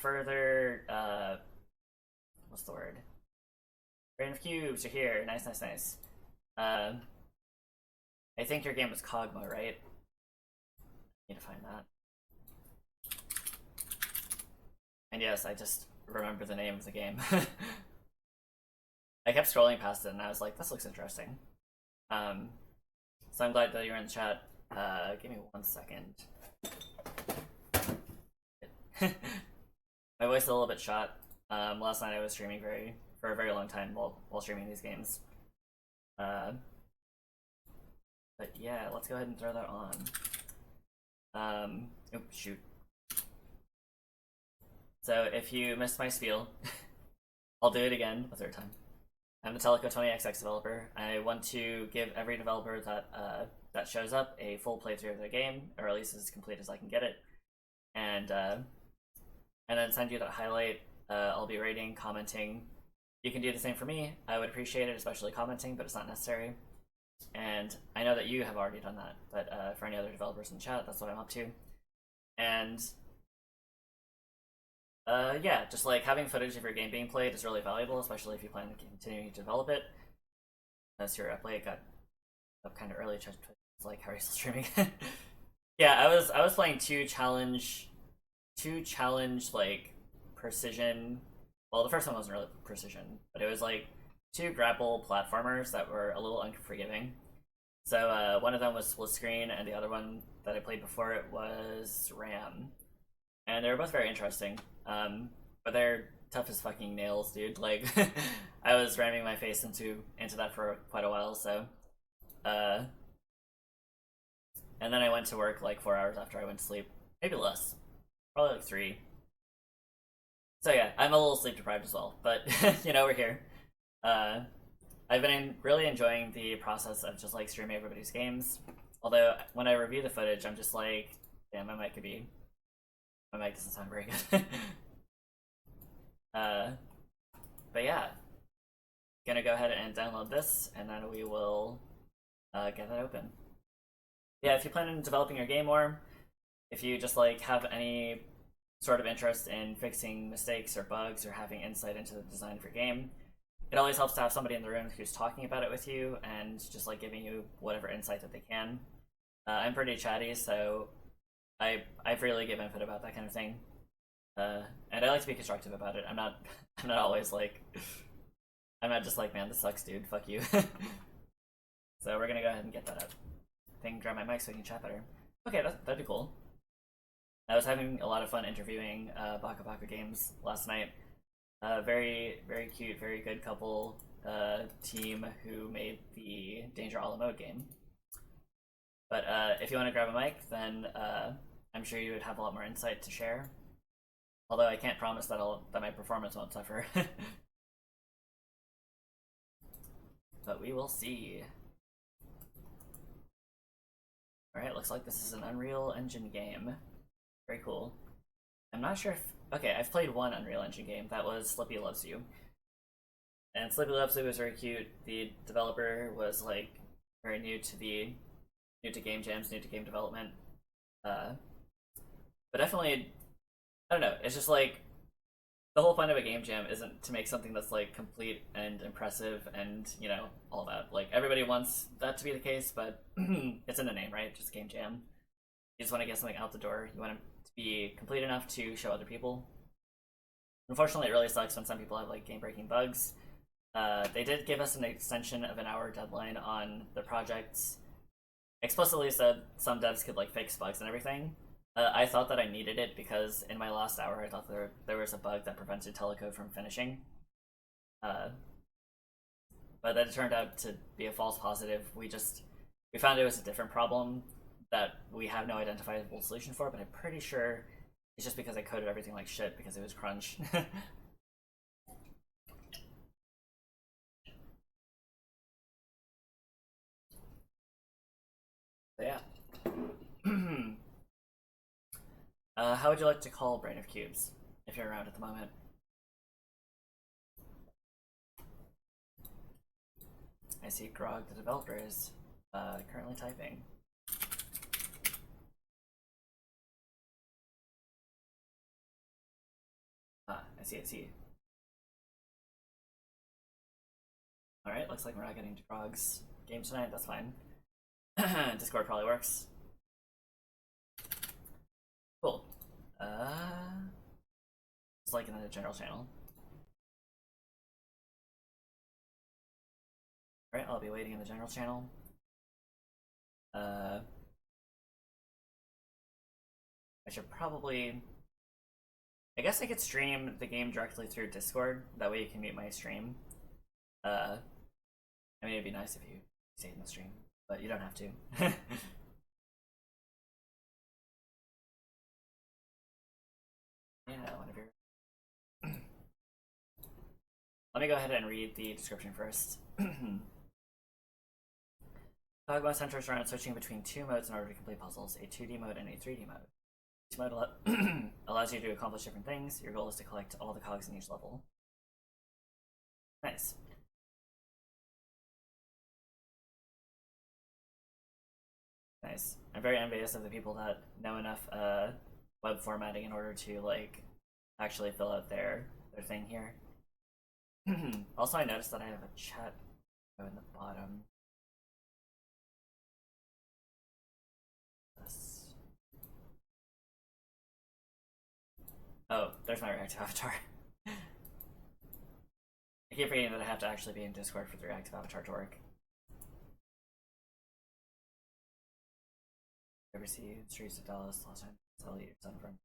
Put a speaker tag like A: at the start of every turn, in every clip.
A: further, what's the word? Brain of Cubes, you're here. Nice, nice, nice. I think your game was Cogmo, right? Need to find that. And yes, I just remember the name of the game. I kept scrolling past it and I was like, this looks interesting. So I'm glad that you're in the chat. Give me 1 second. My voice is a little bit shot. Last night I was streaming for a very long time while streaming these games. But yeah, let's go ahead and throw that on. Oops, shoot. So if you missed my spiel, I'll do it again a third time. I'm the Teleco 20XX developer. I want to give every developer that shows up a full playthrough of their game, or at least as complete as I can get it, and then send you that highlight. I'll be rating, commenting. You can do the same for me. I would appreciate it, especially commenting, but it's not necessary. And I know that you have already done that, but for any other developers in the chat, that's what I'm up to. And yeah, just like having footage of your game being played is really valuable, especially if you plan to continue to develop it. As you're up late, got up kind of early. It's like, how are you still streaming? Yeah, I was playing two challenge like precision. Well, the first one wasn't really precision, but it was like two grapple platformers that were a little unforgiving. So one of them was split screen, and the other one that I played before it was Ram. And they were both very interesting. But they're tough as fucking nails, dude. Like, I was ramming my face into that for quite a while, so. And then I went to work like 4 hours after I went to sleep. Maybe less. Probably like 3. So yeah, I'm a little sleep deprived as well, but you know, we're here. I've been really enjoying the process of just like streaming everybody's games. Although when I review the footage, I'm just like, damn, my mic doesn't sound very good. But yeah, gonna go ahead and download this, and then we will get that open. Yeah, if you plan on developing your game more, if you just like have any sort of interest in fixing mistakes or bugs or having insight into the design of your game, it always helps to have somebody in the room who's talking about it with you and just like giving you whatever insight that they can. I'm pretty chatty, so I freely give input about that kind of thing, and I like to be constructive about it. I'm not always like, I'm not just like, man, this sucks, dude, fuck you. So we're gonna go ahead and get that up. Grab my mic so we can chat better. Okay, that'd be cool. I was having a lot of fun interviewing Baka Baka Games last night. Very, very cute, very good couple team who made the Danger a la Mode game. But if you want to grab a mic, then I'm sure you would have a lot more insight to share. Although I can't promise that my performance won't suffer. But we will see. Alright, looks like this is an Unreal Engine game. Very cool. I'm not sure if... Okay, I've played one Unreal Engine game. That was Slippy Loves You. And Slippy Loves You was very cute. The developer was, like, very new to game jams, new to game development. But definitely, I don't know, it's just like, the whole point of a game jam isn't to make something that's like complete and impressive and, you know, all that. Like, everybody wants that to be the case, but it's in the name, right? Just game jam. You just want to get something out the door. You want it to be complete enough to show other people. Unfortunately, it really sucks when some people have like game-breaking bugs. They did give us an extension of an hour deadline on the projects. Explicitly said some devs could like fix bugs and everything. I thought that I needed it because in my last hour I thought there was a bug that prevented Teleco from finishing. But that turned out to be a false positive. We found it was a different problem that we have no identifiable solution for, but I'm pretty sure it's just because I coded everything like shit because it was crunch. So yeah. How would you like to call Brain of Cubes, if you're around at the moment? I see Grog, the developer, is currently typing. Ah, I see, I see. Alright, looks like we're not getting to Grog's game tonight, that's fine. Discord probably works. Cool. It's like in the general channel. Alright, I'll be waiting in the general channel. I should probably... I guess I could stream the game directly through Discord. That way you can mute my stream. I mean, it'd be nice if you stayed in the stream, but you don't have to. Yeah, whenever. Let me go ahead and read the description first. Cogmo centers around switching between two modes in order to complete puzzles, a 2D mode and a 3D mode. Each mode allows you to accomplish different things. Your goal is to collect all the cogs in each level. Nice. Nice. I'm very envious of the people that know enough web formatting in order to like actually fill out their thing here. Also, I noticed that I have a chat in the bottom. Oh, there's my reactive avatar. I keep forgetting that I have to actually be in Discord for the reactive avatar to work. Ever see Streets of Dallas last time? Tell you son from.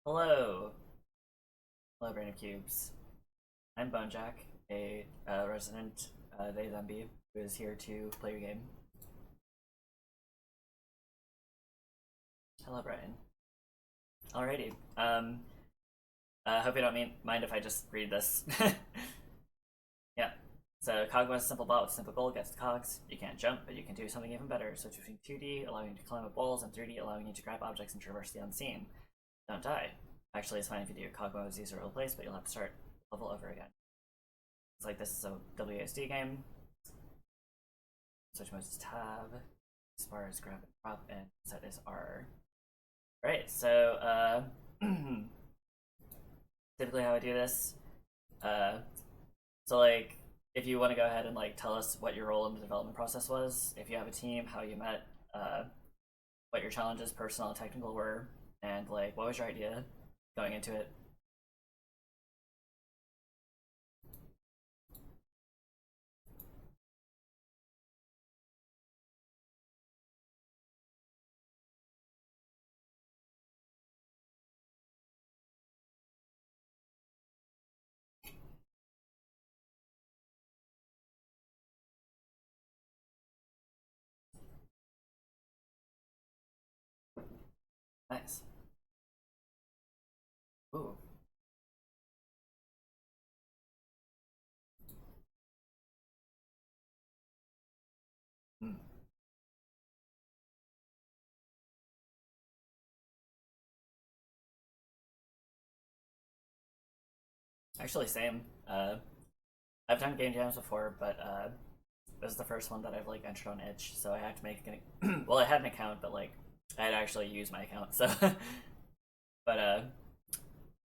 A: Hello! Hello, brainofcubes. I'm Bonejack, a resident they zombie who is here to play your game. Hello, Brian. Alrighty. Hope you don't mind if I just read this. Yeah. So, Cogmo is a simple bot with a simple goal, gets the cogs. You can't jump, but you can do something even better. Switch between 2D, allowing you to climb up walls, and 3D, allowing you to grab objects and traverse the unseen. Don't die. Actually, it's fine if you do. Cogmo is easier to replace, but you'll have to start level over again. It's like this is a WASD game. Switch modes is tab. Spar is grab and drop, and set is R. Right, so, typically how I do this, so like, if you want to go ahead and like tell us what your role in the development process was, if you have a team, how you met, what your challenges, personal and technical were, and like, what was your idea going into it? Nice. Ooh. Hmm. Actually, same. I've done game jams before, but this is the first one that I've like entered on itch, so I had to make an well, I had an account, but like I had to actually use my account, so but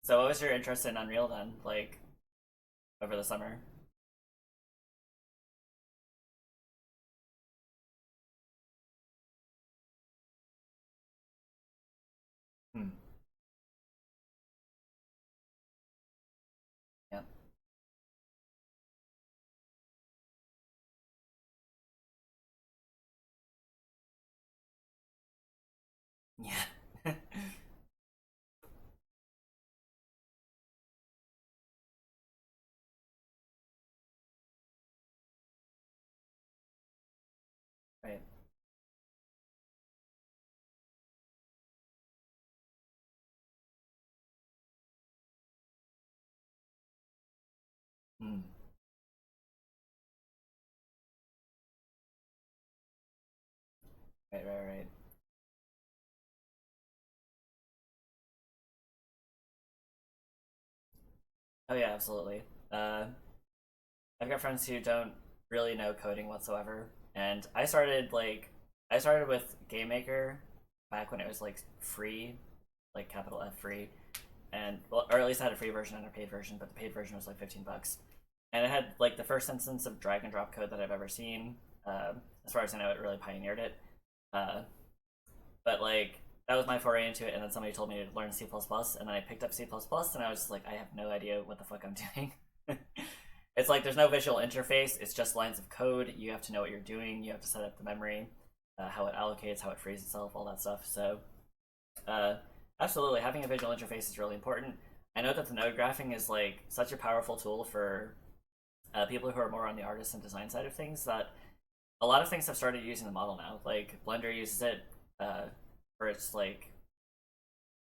A: so what was your interest in Unreal then, like over the summer? Hmm. Yeah. Yeah. Right. Hmm. Right, right, right. Oh yeah, absolutely. I've got friends who don't really know coding whatsoever, and I started with Game Maker back when it was like free, like capital F free, and well, or at least I had a free version and a paid version, but the paid version was like $15, and it had like the first instance of drag and drop code that I've ever seen. As far as I know, it really pioneered it. Uh, but like that was my foray into it, and then somebody told me to learn C++, and then I picked up C++, and I was just like, I have no idea what the fuck I'm doing. It's like there's no visual interface, it's just lines of code. You have to know what you're doing, you have to set up the memory, how it allocates, how it frees itself, all that stuff. So absolutely, having a visual interface is really important. I know that the node graphing is like such a powerful tool for people who are more on the artist and design side of things, that a lot of things have started using the model now. Like Blender uses it for its like,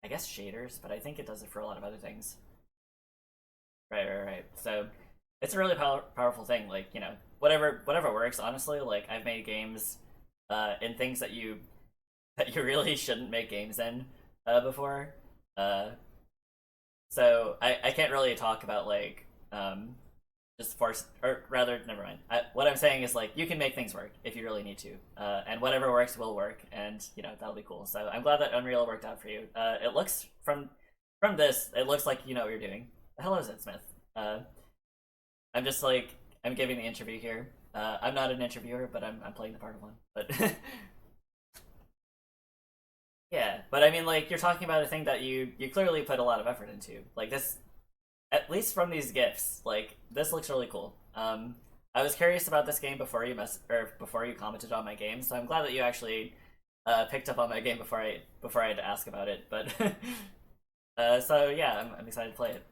A: I guess shaders, but I think it does it for a lot of other things. Right. So it's a really powerful thing. Like, you know, whatever works. Honestly, like I've made games in things that you really shouldn't make games in before. Uh, so I can't really talk about like just force, or rather, never mind. What I'm saying is like you can make things work if you really need to, and whatever works will work, and you know that'll be cool. So I'm glad that Unreal worked out for you. It looks from this, it looks like you know what you're doing. The hell is it, Smith? I'm just like I'm giving the interview here. I'm not an interviewer, but I'm playing the part of one. But yeah, but I mean, like you're talking about a thing that you clearly put a lot of effort into. Like this, at least from these gifs, like this looks really cool. I was curious about this game before before you commented on my game, so I'm glad that you actually picked up on my game before I had to ask about it. But so yeah, I'm excited to play it.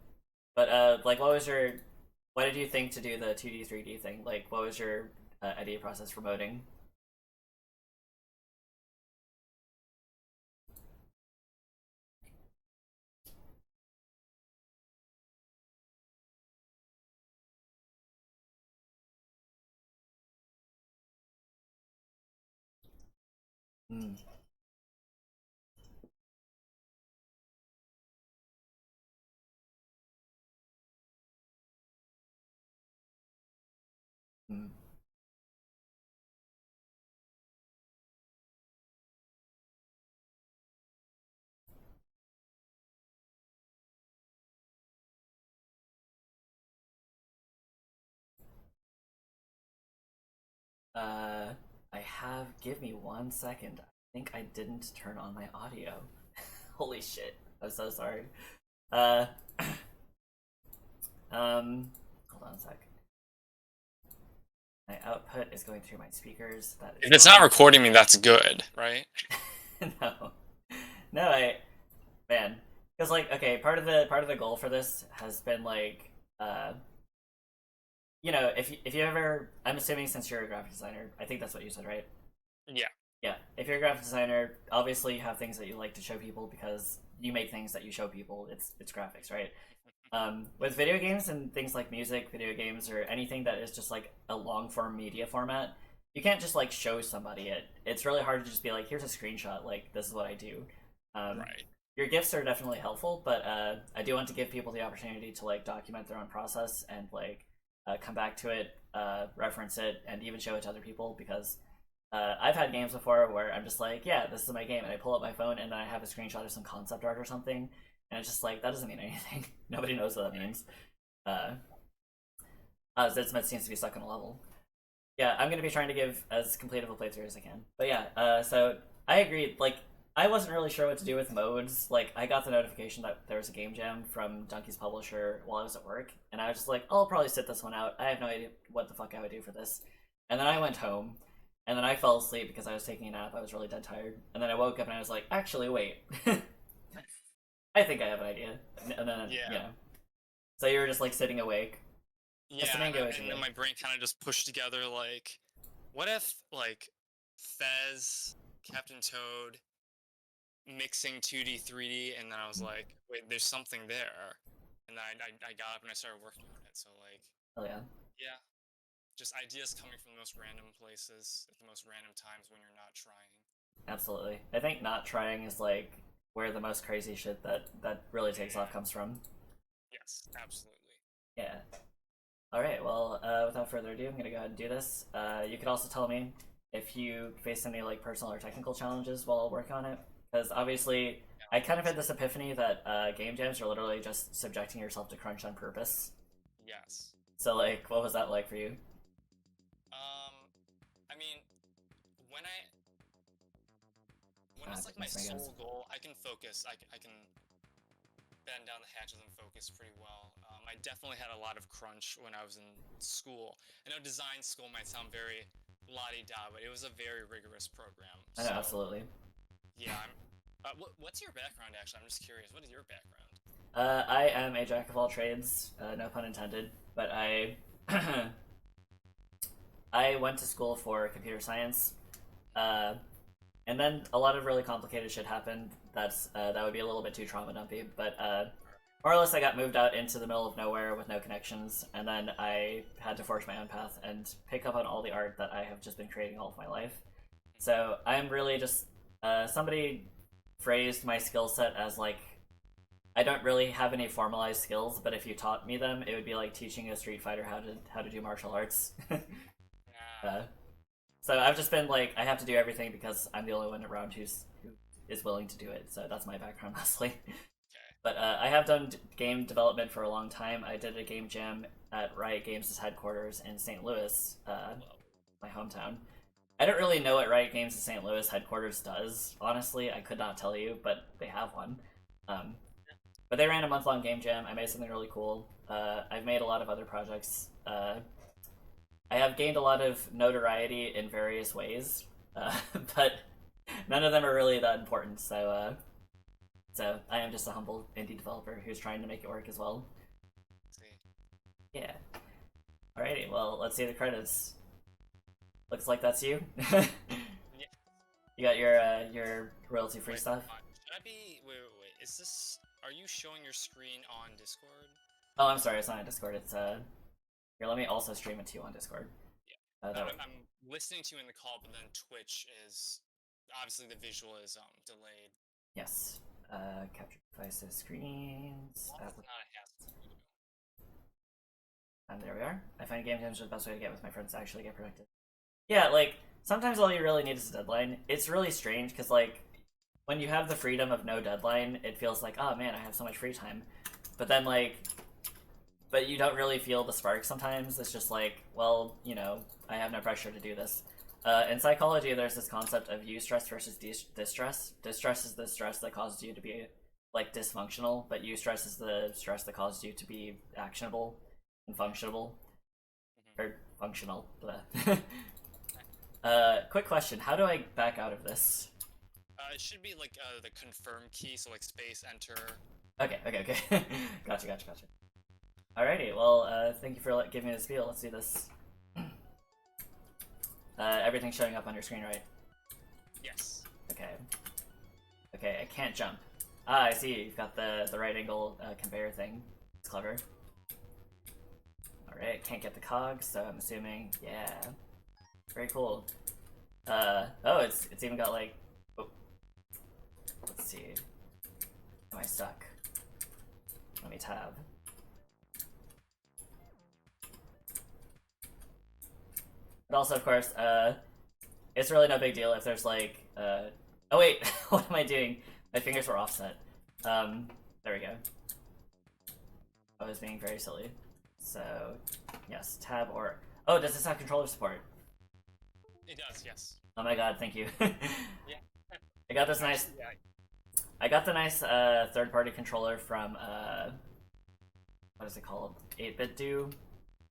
A: But like, what did you think to do the 2D 3D thing? Like, what was your idea process for moding? Mm. Mm. Uh, I have. Give me 1 second. I think I didn't turn on my audio. Holy shit! I'm so sorry. Uh, hold on a sec. My output is going through my speakers. That is
B: If it's not recording me, that's good, right?
A: no, no. Man, because like okay, part of the goal for this has been like you know, if you ever, I'm assuming since you're a graphic designer, I think that's what you said, right?
B: Yeah.
A: Yeah. If you're a graphic designer, obviously you have things that you like to show people because you make things that you show people. It's graphics, right? With video games and things like music, video games, or anything that is just like a long form media format, you can't just like show somebody it. It's really hard to just be like, here's a screenshot, like this is what I do. Um,
B: Right.
A: your gifts are definitely helpful, but I do want to give people the opportunity to like document their own process and like come back to it, reference it, and even show it to other people because I've had games before where I'm just like, yeah, this is my game, and I pull up my phone and then I have a screenshot of some concept art or something, and it's just like that doesn't mean anything. Nobody knows what that means. Uh, Zed seems to be stuck on a level. Yeah, I'm gonna be trying to give as complete of a playthrough as I can. But yeah, so I agreed. Like, I wasn't really sure what to do with modes. Like, I got the notification that there was a game jam from Donkey's publisher while I was at work, and I was just like, I'll probably sit this one out. I have no idea what the fuck I would do for this. And then I went home, and then I fell asleep because I was taking a nap. I was really dead tired. And then I woke up and I was like, actually, wait. I think I have an idea. And then,
B: Yeah.
A: you know. So you were just like sitting awake.
B: Yeah, and then my brain kind of just pushed together like, what if like Fez, Captain Toad, mixing 2D, 3D, and then I was like, wait, there's something there, and then I got up and I started working on it. So like,
A: Oh yeah.
B: yeah, just ideas coming from the most random places at the most random times when you're not trying.
A: Absolutely. I think not trying is like where the most crazy shit that really takes off comes from.
B: Yes, absolutely.
A: Yeah. All right. Well, without further ado, I'm gonna go ahead and do this. You could also tell me if you face any like personal or technical challenges while working on it, because obviously
B: Yeah.
A: I kind of had this epiphany that game jams are literally just subjecting yourself to crunch on purpose.
B: Yes.
A: So like, what was that like for you?
B: I mean, when I when
A: Ah,
B: it's like my
A: that's my guess.
B: sole goal, I can focus. I can bend down the hatches and focus pretty well. I definitely had a lot of crunch when I was in school. I know design school might sound very la-di-da, but it was a very rigorous program.
A: I know,
B: So
A: absolutely.
B: yeah, I'm. What's your background actually? I'm just curious. What is your background?
A: I am a jack of all trades, no pun intended, but I I went to school for computer science, uh, and then a lot of really complicated shit happened. That would be a little bit too trauma dumpy, but more or less, I got moved out into the middle of nowhere with no connections, and then I had to forge my own path and pick up on all the art that I have just been creating all of my life. So I'm really just somebody phrased my skill set as like I don't really have any formalized skills, but if you taught me them, it would be like teaching a street fighter how to do martial arts. uh,
B: Nah.
A: so I've just been like I have to do everything because I'm the only one around who is willing to do it. So that's my background mostly.
B: Okay.
A: But I have done game development for a long time. I did a game jam at Riot Games' headquarters in St. Louis,
B: Whoa.
A: my hometown. I don't really know what Riot Games' St. Louis headquarters does. Honestly, I could not tell you, but they have one. Um, but they ran a month-long game jam. I made something really cool. I've made a lot of other projects. I have gained a lot of notoriety in various ways, but none of them are really that important. So I am just a humble indie developer who's trying to make it work as well.
B: See.
A: Yeah. Alrighty. Well, let's see the credits. Looks like that's you.
B: Yeah.
A: You got your royalty free
B: Wait,
A: stuff.
B: should I be? Wait. Is this? Are you showing your screen on Discord?
A: Oh, I'm sorry. It's not on Discord. It's here. Let me also stream it to you on Discord.
B: Yeah.
A: That
B: I'm listening to you in the call, but then Twitch is obviously the visual is delayed.
A: yes. Capture devices, screens.
B: Well, it's not a hassle for you.
A: And there we are. I find game jams are the best way to get with my friends to actually get productive. Yeah, like sometimes all you really need is a deadline. It's really strange because like when you have the freedom of no deadline, it feels like oh man, I have so much free time. But then like, but you don't really feel the spark sometimes. It's just like, well, I have no pressure to do this. In psychology, there's this concept of eustress versus distress. Distress is the stress that causes you to be like dysfunctional, but eustress is the stress that causes you to be actionable and functionable
B: Mm-hmm.
A: or functional. Quick question: how do I back out of this?
B: It should be like the confirm key, so like space enter.
A: Okay. Gotcha. Alrighty, well, thank you for giving me the spiel. Let's do this. Everything's showing up on your screen, right?
B: Yes.
A: Okay, I can't jump. Ah, I see. You've got the right angle conveyor thing. It's clever. Alright, can't get the cogs, so I'm assuming, yeah. Very cool. Oh, it's even got like, oh, let's see. Am I stuck? Let me tab. But also, of course, it's really no big deal if there's like, oh wait, what am I doing? My fingers were offset. There we go. I was being very silly. So, yes, tab or, oh, does this have controller support?
B: It does. Yes.
A: Oh my god, thank you.
B: Yeah.
A: I got this nice,
B: Yeah.
A: I got the nice third-party controller from, what is it called? 8-bit do?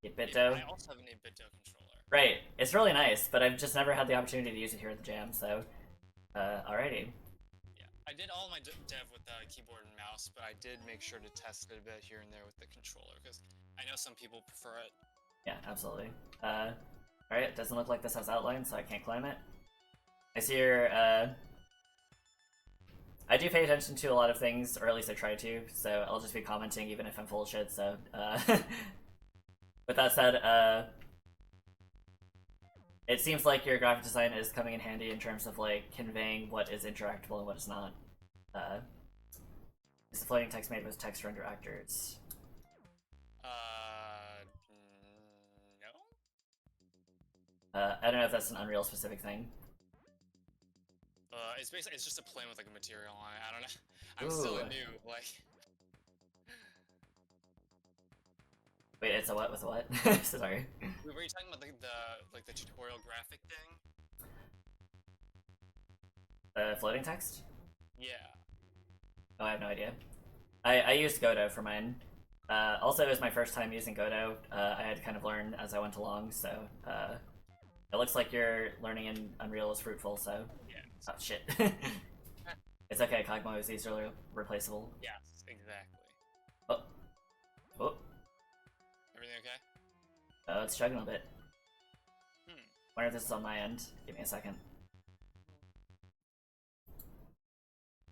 A: 8-bit do?
B: I also have an 8-bit controller.
A: Right, it's really nice, but I've just never had the opportunity to use it here at the jam, so, alrighty.
B: Yeah, I did all my dev with keyboard and mouse, but I did make sure to test it a bit here and there with the controller because I know some people prefer it.
A: Yeah, absolutely. Alright, it doesn't look like this has outline, so I can't climb it. I see your, I do pay attention to a lot of things, or at least I try to, so I'll just be commenting even if I'm full of shit, so, with that said, it seems like your graphic design is coming in handy in terms of, like, conveying what is interactable and what is not. Is the floating text made with text render actors?
B: No.
A: I don't know if that's an Unreal specific thing.
B: It's basically, it's just a plane with like a material on it. I don't know. I'm
A: Ooh.
B: still a noob. Like.
A: Wait, it's a what with a what? Sorry.
B: Were you talking about the tutorial graphic thing?
A: Floating text?
B: Yeah.
A: Oh, I have no idea. I used Godot for mine. Also, it was my first time using Godot. I had to kind of learn as I went along, so it looks like your learning in Unreal is fruitful, so...
B: Yeah.
A: Oh, shit. It's okay, Cogmo is easily replaceable.
B: Yes, exactly.
A: Oh. Oh.
B: Everything okay?
A: Oh, it's chugging a bit.
B: Hmm.
A: Wonder if this is on my end. Give me a second.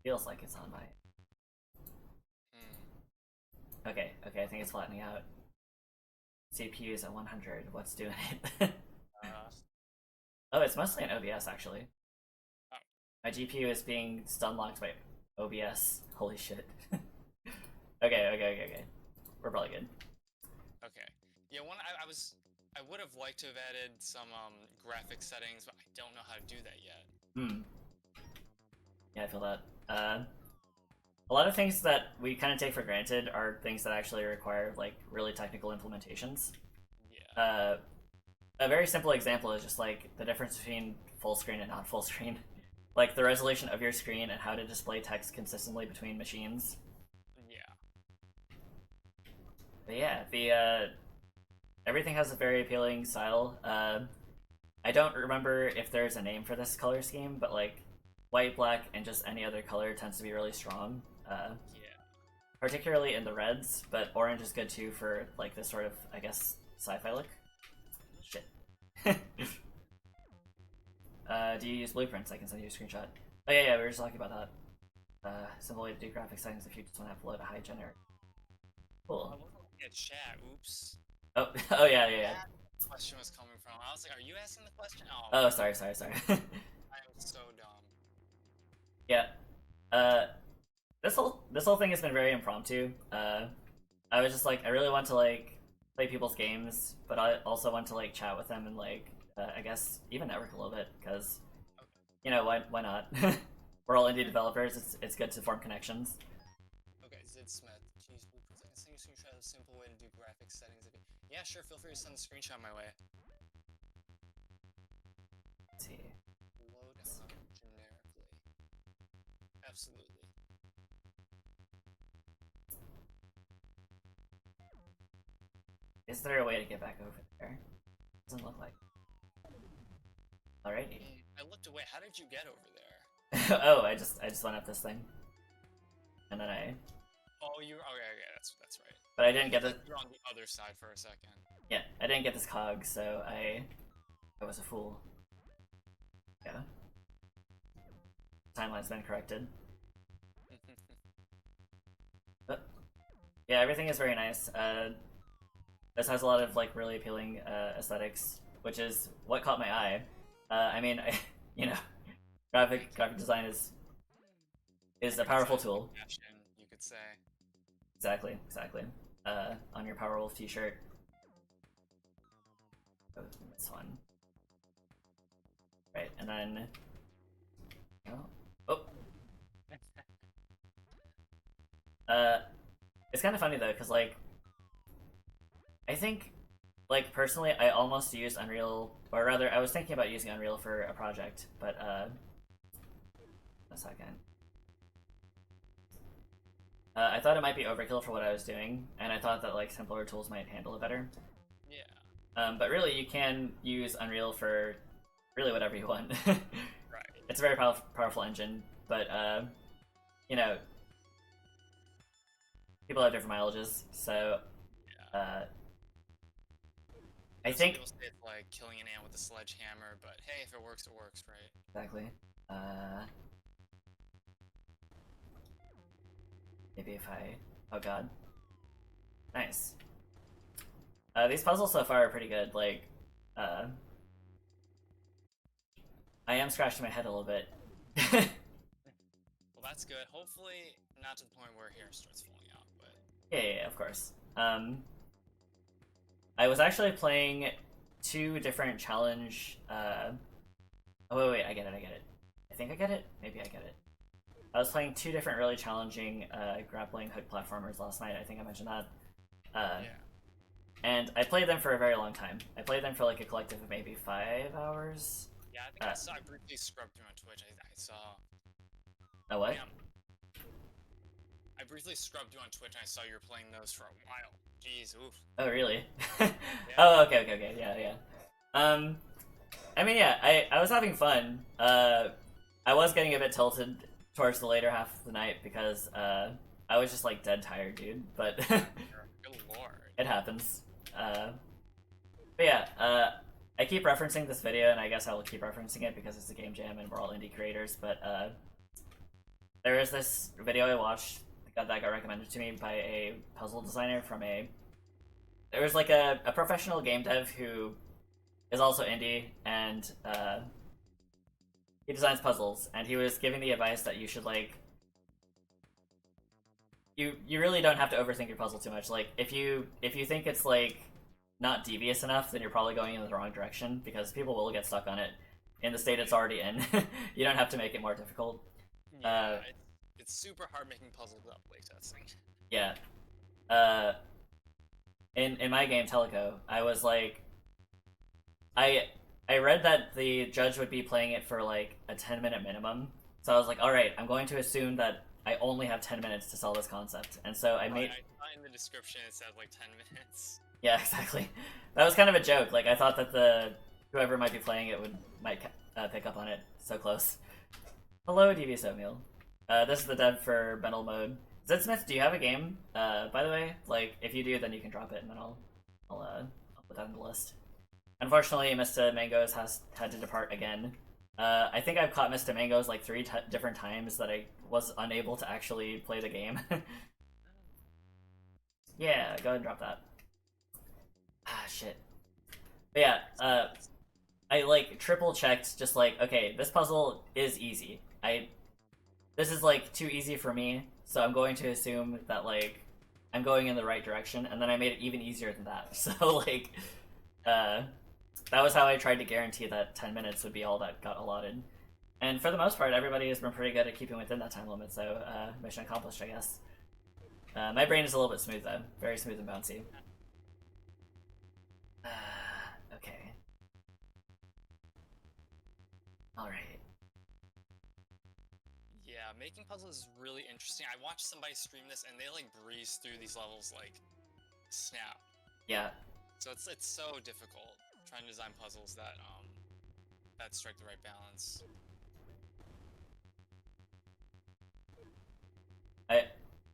A: Feels like it's on my... Okay, I think it's flattening out. CPU is at 100. What's doing it? Oh, it's mostly an OBS, actually.
B: Oh.
A: My GPU is being stun locked by OBS. Holy shit. Okay. We're probably good.
B: Okay. Yeah, I would have liked to have added some graphic settings, but I don't know how to do that yet.
A: Yeah, I feel that. A lot of things that we kind of take for granted are things that actually require like really technical implementations.
B: Yeah.
A: A very simple example is just like the difference between full screen and not full screen. Like the resolution of your screen and how to display text consistently between machines.
B: Yeah.
A: But yeah, everything has a very appealing style. I don't remember if there's a name for this color scheme, but like white, black, and just any other color tends to be really strong.
B: Yeah.
A: Particularly in the reds, but orange is good too for like this sort of, I guess, sci-fi look. Shit. Do you use blueprints? I can send you a screenshot. Oh yeah, we were just talking about that. Simple way to do graphic settings if you just want to upload a high generic. Cool.
B: I wasn't looking at chat. Oops.
A: Oh, oh yeah.
B: That question was coming from. I was like, are you asking the question?
A: Oh, sorry.
B: I am so dumb.
A: Yeah. This whole thing has been very impromptu. I was just like, I really want to like play people's games, but I also want to like chat with them and like, I guess even network a little bit because, you know, why not? We're all indie developers. It's good to form connections.
B: Okay, Zid Smith. Jeez, blueprints. I can send you a screenshot of a simple way to do graphic settings. Yeah, sure. Feel free to send a screenshot my way.
A: Let's see.
B: Load generically. Absolutely.
A: Is there a way to get back over there? Doesn't look like. Alrighty.
B: I looked away. How did you get over there?
A: Oh, I just went up this thing, and then I.
B: Oh, you. Okay, that's right.
A: But I didn't get the.
B: You're on the other side for a second.
A: Yeah, I didn't get this cog, so I was a fool. Yeah. Timeline's been corrected. But, yeah, everything is very nice. This has a lot of like really appealing aesthetics, which is what caught my eye. I mean, you know, graphic design is a powerful tool.
B: Fashion, you could say.
A: Exactly. On your Powerwolf t-shirt. Oh, this one. Right, and then. Oh. It's kind of funny though, because like, I think, like personally, I almost used Unreal, or rather, I was thinking about using Unreal for a project, but a second. I thought it might be overkill for what I was doing, and I thought that like simpler tools might handle it better.
B: Yeah.
A: But really, you can use Unreal for really whatever you want.
B: Right.
A: It's a very powerful engine, but you know, people have different mileages, so
B: yeah.
A: I think
B: people say it's like killing an ant with a sledgehammer, but hey, if it works, right?
A: Exactly. Maybe if I... Oh god. Nice. These puzzles so far are pretty good, like, I am scratching my head a little bit.
B: Well, that's good. Hopefully, not to the point where hair starts falling out, but...
A: Yeah, of course. I was actually playing 2 different challenge, Oh, wait, I get it. I think I get it. Maybe I get it. I was playing 2 different really challenging grappling hook platformers last night. I think I mentioned that.
B: Yeah.
A: And I played them for a very long time. I played them for like a collective of maybe 5 hours.
B: Yeah, I think I briefly scrubbed through on Twitch. I saw.
A: Oh, what?
B: Damn. I briefly scrubbed you on Twitch and I saw you were playing those for a while. Jeez, oof.
A: Oh, really?
B: Yeah.
A: Oh, okay, yeah. I mean, yeah, I was having fun. I was getting a bit tilted towards the later half of the night because I was just like dead tired, dude. But
B: Good lord.
A: it happens. But yeah, I keep referencing this video, and I guess I will keep referencing it because it's a game jam and we're all indie creators. But there is this video I watched that got recommended to me by a puzzle designer from a. There was like a professional game dev who is also indie, and he designs puzzles, and he was giving the advice that you should like. You really don't have to overthink your puzzle too much. Like if you think it's like not devious enough, then you're probably going in the wrong direction because people will get stuck on it in the state it's already in. You don't have to make it more difficult.
B: Yeah, it's super hard making puzzles without playtesting.
A: Yeah. In my game Teleco, I was like, I read that the judge would be playing it for like a 10-minute minimum, so I was like, all right, I'm going to assume that I only have 10 minutes to sell this concept, and so I made.
B: I saw in the description it said like 10 minutes.
A: Yeah, exactly. That was kind of a joke. Like I thought that the whoever might be playing it might pick up on it. So close. Hello, Devious Oatmeal. This is the dev for Benel mode. Smith, do you have a game? By the way, like if you do, then you can drop it, and then I'll put that in the list. Unfortunately, Mr. Mangoes has had to depart again. I think I've caught Mr. Mangoes like 3 different times that I was unable to actually play the game. Yeah, go ahead and drop that. Ah, shit. But yeah, I like triple checked, just like, okay, this puzzle is easy. This is like too easy for me, so I'm going to assume that like I'm going in the right direction, and then I made it even easier than that. So like, that was how I tried to guarantee that 10 minutes would be all that got allotted. And for the most part, everybody has been pretty good at keeping within that time limit, so mission accomplished, I guess. My brain is a little bit smooth though, very smooth and bouncy. Okay. Alright.
B: Yeah, making puzzles is really interesting. I watched somebody stream this and they like breeze through these levels like snap.
A: Yeah.
B: So it's so difficult trying to design puzzles that strike the right balance.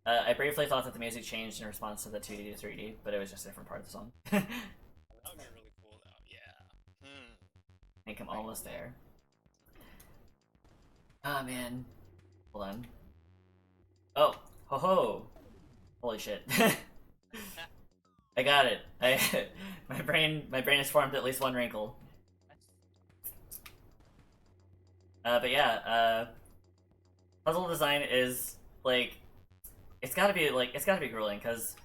A: I briefly thought that the music changed in response to the 2D to 3D, but it was just a different part of the song.
B: That would be really cool though, yeah.
A: I think I'm almost there. Ah, man. Hold on. Oh, ho ho! Holy shit. I got it. My brain has formed at least one wrinkle. But yeah, puzzle design is like it's gotta be grueling because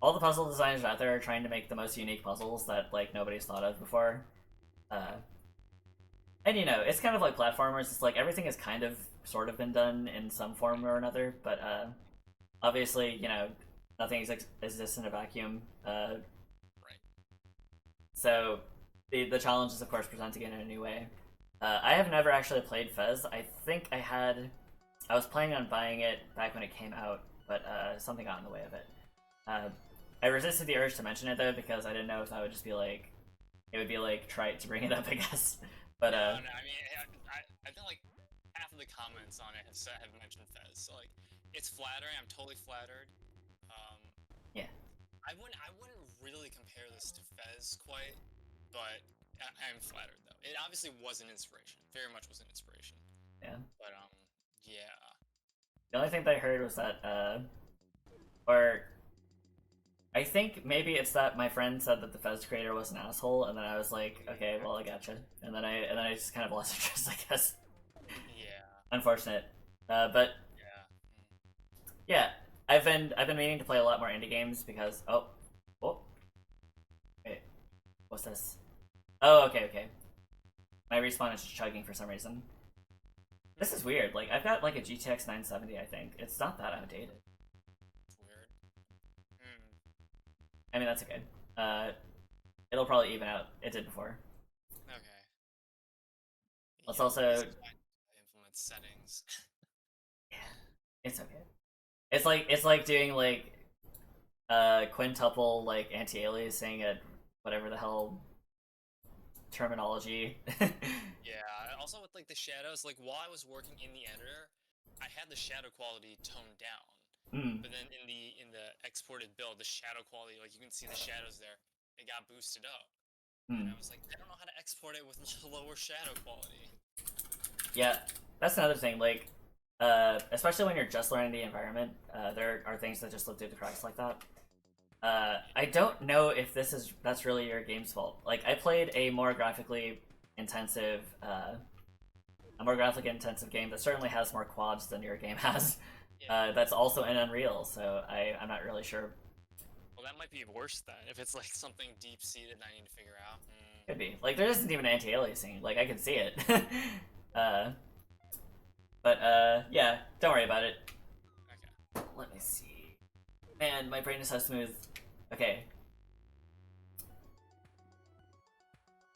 A: all the puzzle designers out there are trying to make the most unique puzzles that like nobody's thought of before. And you know, it's kind of like platformers. It's like everything has kind of sort of been done in some form or another, but obviously, you know, nothing exists in a vacuum.
B: Right.
A: So the challenge is of course presenting it in a new way. I have never actually played Fez. I think I was planning on buying it back when it came out, but something got in the way of it. I resisted the urge to mention it though because I didn't know if that would just be like, it would be like trite to bring it up, I guess. But
B: no, I mean, I feel like half of the comments on it have mentioned Fez, so like it's flattering. I'm totally flattered.
A: Yeah.
B: I wouldn't really compare this to Fez quite, but I'm flattered though. It obviously was an inspiration. Very much was an inspiration.
A: Yeah.
B: But yeah.
A: The only thing that I heard was that or I think maybe it's that my friend said that the Fez creator was an asshole, and then I was like, okay, well I gotcha, and then I just kind of lost interest, I guess.
B: Yeah.
A: Unfortunate, but yeah, I've been meaning to play a lot more indie games because wait, what's this? Oh, okay. My respawn is just chugging for some reason. This is weird. Like, I've got like a GTX 970, I think. It's not that outdated.
B: It's weird.
A: I mean, that's okay. It'll probably even out. It did before.
B: Okay.
A: Let's
B: Yeah,
A: also...
B: implement settings.
A: Yeah, it's okay. It's like doing like quintuple like anti-aliasing at whatever the hell terminology.
B: Yeah, also with like the shadows, like while I was working in the editor, I had the shadow quality toned down. But then in the exported build, the shadow quality, like you can see the shadows there, it got boosted up. And I was like, I don't know how to export it with lower shadow quality.
A: Yeah, that's another thing. Like, especially when you're just learning the environment, there are things that just slip through the cracks like that. I don't know if that's really your game's fault. Like, I played a more graphically intensive game that certainly has more quads than your game has.
B: Yeah.
A: That's also in Unreal, so I'm not really sure.
B: Well, that might be worse then, if it's like something deep-seated I need to figure out.
A: Could be. Like, there isn't even anti-aliasing. Like, I can see it. Yeah, don't worry about it.
B: Okay.
A: Let me see. Man, my brain is so smooth. Okay.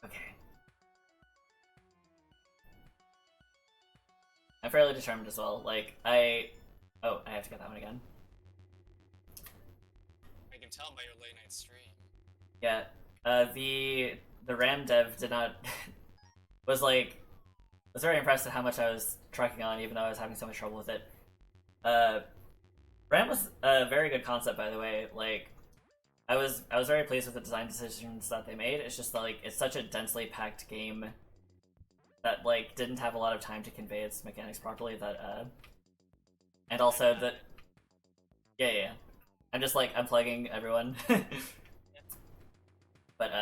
A: Okay. I'm fairly determined as well. Like, Oh, I have to get that one again.
B: I can tell by your late-night stream.
A: Yeah. The RAM dev did not... was very impressed at how much I was trucking on, even though I was having so much trouble with it. RAM was a very good concept, by the way. Like, I was very pleased with the design decisions that they made. It's just like it's such a densely packed game that like didn't have a lot of time to convey its mechanics properly. And also that yeah. I'm just like unplugging everyone. But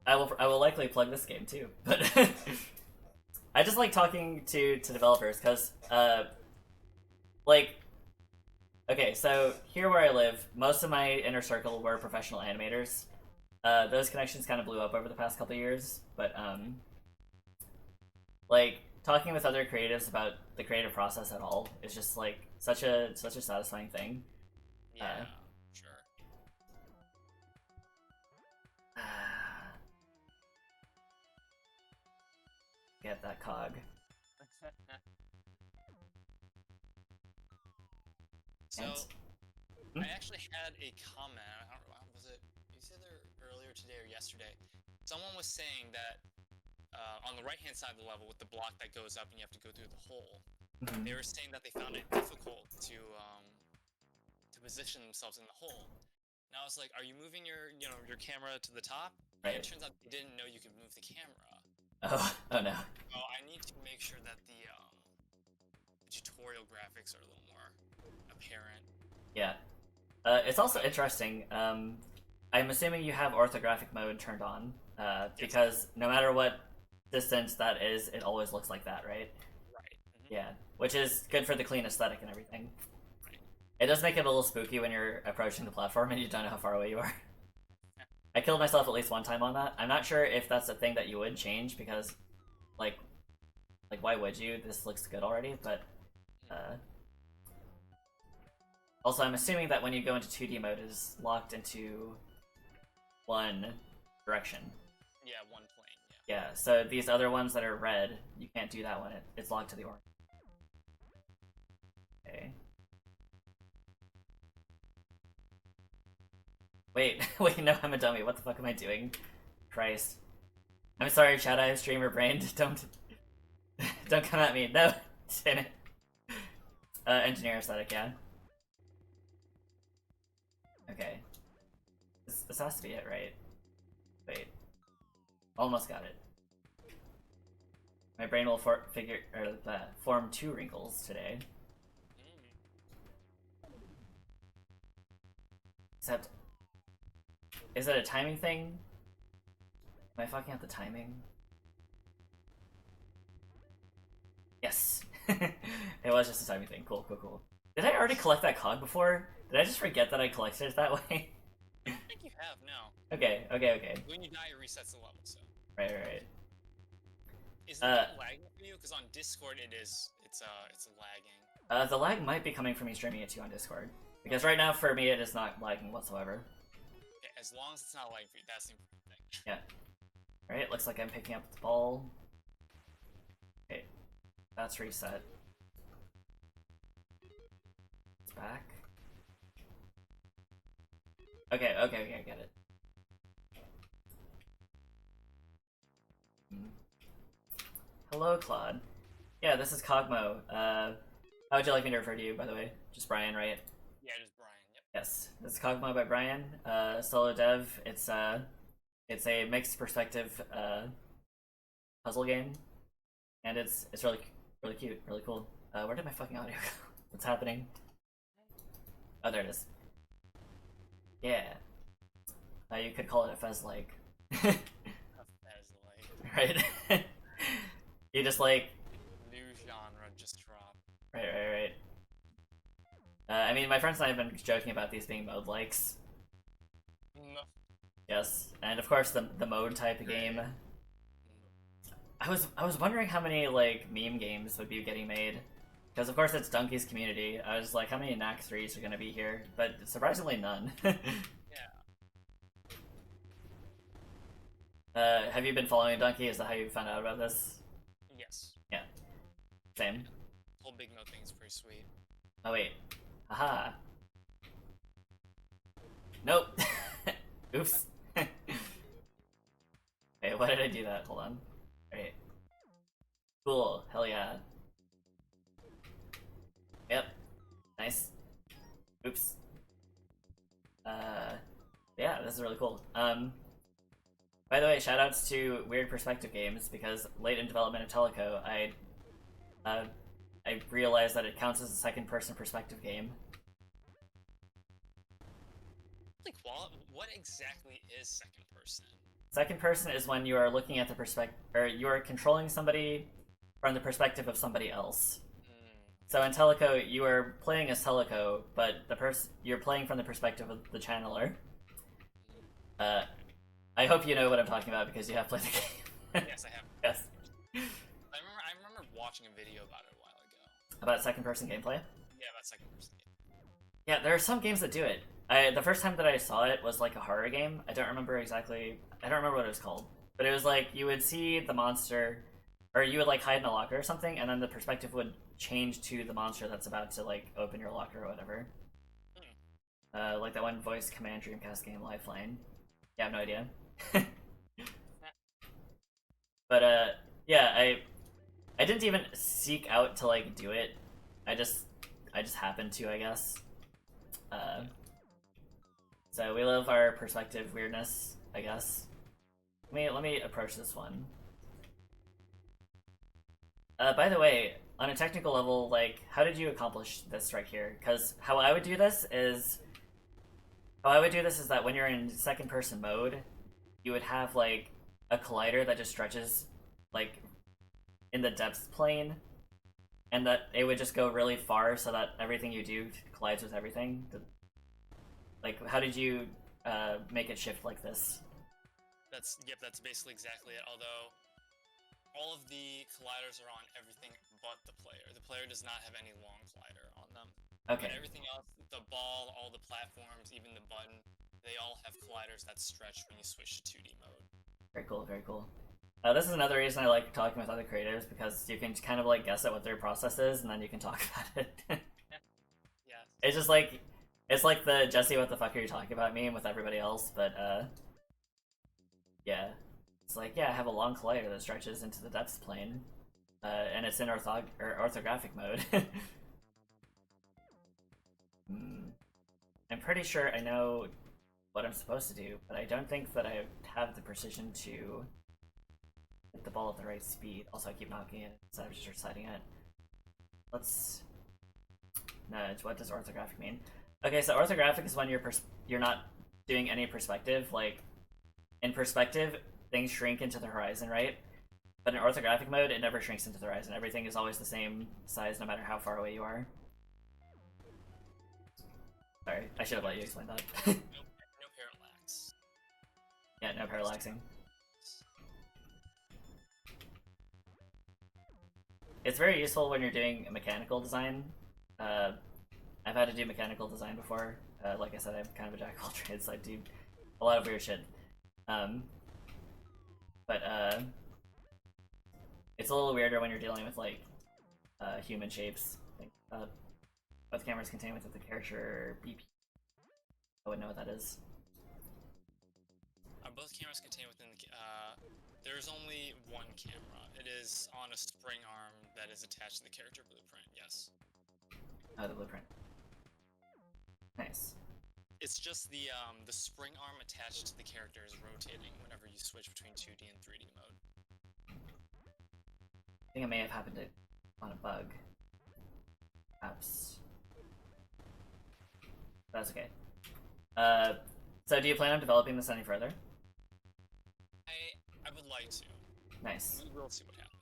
A: I will likely plug this game too. But I just like talking to developers because like. Okay, so here where I live, most of my inner circle were professional animators. Those connections kind of blew up over the past couple of years, but like talking with other creatives about the creative process at all is just like such a satisfying thing.
B: Yeah, sure.
A: Get that cog.
B: So, I actually had a comment. I don't know, was it either earlier today or yesterday? Someone was saying that on the right-hand side of the level, with the block that goes up and you have to go through the hole, they were saying that they found it difficult to position themselves in the hole. And I was like, "Are you moving your camera to the top?" And it turns out they didn't know you could move the camera.
A: Oh no.
B: Oh, I need to make sure that the tutorial graphics are a little more apparent.
A: Yeah. It's also interesting. I'm assuming you have orthographic mode turned on, because no matter what distance that is, it always looks like that, right?
B: Right.
A: Yeah, which is good for the clean aesthetic and everything.
B: Right.
A: It does make it a little spooky when you're approaching the platform and you don't know how far away you are. I killed myself at least one time on that. I'm not sure if that's a thing that you would change because, like why would you? This looks good already, but also I'm assuming that when you go into 2D mode, it is locked into one direction.
B: Yeah, one plane.
A: Yeah. So these other ones that are red, you can't do that one. It's locked to the orange. Okay. Wait, no, I'm a dummy. What the fuck am I doing? Christ. I'm sorry, chat, I have streamer brain. Don't come at me. No, damn it. Engineer aesthetic, yeah. Okay. This has to be it, right? Wait. Almost got it. My brain will form 2 wrinkles today. Except, is it a timing thing? Am I fucking up the timing? Yes. It was just a timing thing. Cool. Did I already collect that cog before? Did I just forget that I collected it that way?
B: I think you have now.
A: Okay.
B: When you die, it resets the level, so.
A: Right.
B: Is it lagging for you? Because on Discord it's lagging.
A: The lag might be coming from me streaming it to you on Discord. Because right now, for me, it is not lagging whatsoever.
B: Okay, as long as it's not lagging for you, that's the important thing.
A: Yeah. Alright, looks like I'm picking up the ball. Okay, that's reset. It's back. Okay, I get it. Hello, Claude. Yeah, this is Cogmo. How would you like me to refer to you, by the way? Just Brian, right?
B: Yeah, just Brian, yep.
A: Yes, this is Cogmo by Brian. Solo dev. It's a mixed perspective puzzle game, and it's really cute, really cool. Where did my fucking audio go? What's happening? Oh, there it is. Yeah. You could call it a Fez-like.
B: A Fez-like.
A: Right? You just like...
B: New genre just dropped.
A: Right. I mean, my friends and I have been joking about these being mode likes.
B: No.
A: Yes, and of course the mode type of game. I was wondering how many like meme games would be getting made, because of course it's Donkey's community. I was like, how many Knack 3s are gonna be here? But surprisingly none.
B: Yeah.
A: Have you been following Donkey? Is that how you found out about this?
B: Yes.
A: Yeah. Same.
B: The whole big mode thing is pretty sweet.
A: Oh wait. Haha. Nope. Oops. Wait, why did I do that? Hold on. Right. Cool. Hell yeah. Yep. Nice. Oops. Yeah, this is really cool. By the way, shoutouts to Weird Perspective Games, because late in development of Teleco, I realized that it counts as a second-person perspective game.
B: Like, what exactly is second person?
A: Second person is when you are looking at the perspective, or you are controlling somebody from the perspective of somebody else. So in Teleco, you are playing as Teleco, but you're playing from the perspective of the channeler. I hope you know what I'm talking about because you have played the game.
B: Yes, I have.
A: Yes.
B: I remember watching a video about it a while ago.
A: About second-person gameplay?
B: Yeah, about second-person gameplay.
A: Yeah, there are some games that do it. The first time that I saw it was like a horror game. I don't remember what it was called. But it was like, you would see the monster, or you would like hide in a locker or something, and then the perspective would change to the monster that's about to like open your locker or whatever. Like that one voice command Dreamcast game, Lifeline. Yeah, I have no idea. But yeah, I didn't even seek out to like do it. I just happened to, I guess. So we love our perspective weirdness, I guess. Let me approach this one. By the way, on a technical level, like, how did you accomplish this right here? Because how I would do this is that when you're in second person mode, you would have like a collider that just stretches like in the depth plane, and that it would just go really far so that everything you do collides with everything. Like, how did you make it shift like this?
B: That's basically exactly it. Although all of the colliders are on everything but the player. The player does not have any long collider on them.
A: Okay.
B: But everything else, the ball, all the platforms, even the button, they all have colliders that stretch when you switch to 2D mode.
A: Very cool, very cool. This is another reason I like talking with other creators, because you can kind of like guess at what their process is, and then you can talk about it.
B: Yeah.
A: It's just like, it's like the Jesse, what the fuck are you talking about meme with everybody else, but yeah. It's like, yeah, I have a long collider that stretches into the depths plane, and it's in orthographic mode. I'm pretty sure I know what I'm supposed to do, but I don't think that I have the precision to hit the ball at the right speed. Also, I keep knocking it instead of just reciting it. Let's nudge. What does orthographic mean? Okay, so orthographic is when you're not doing any perspective. Like, in perspective, things shrink into the horizon, right? But in orthographic mode, it never shrinks into the horizon. Everything is always the same size no matter how far away you are. Sorry, I should have let you explain that.
B: No parallax.
A: Yeah, no parallaxing. it's very useful when you're doing mechanical design. I've had to do mechanical design before. Like I said, I'm kind of a jack of all trades, so I do a lot of weird shit. But it's a little weirder when you're dealing with like human shapes. Like, both cameras contain within the character BP. I wouldn't know what that is.
B: Both cameras contain within the. There's only one camera. It is on a spring arm that is attached to the character blueprint. Yes.
A: Oh, the blueprint. Nice.
B: It's just the spring arm attached to the character is rotating whenever you switch between 2D and 3D mode.
A: I think it may have happened on a bug. Perhaps. That's okay. So do you plan on developing this any further?
B: I would like to.
A: Nice.
B: We will see what happens.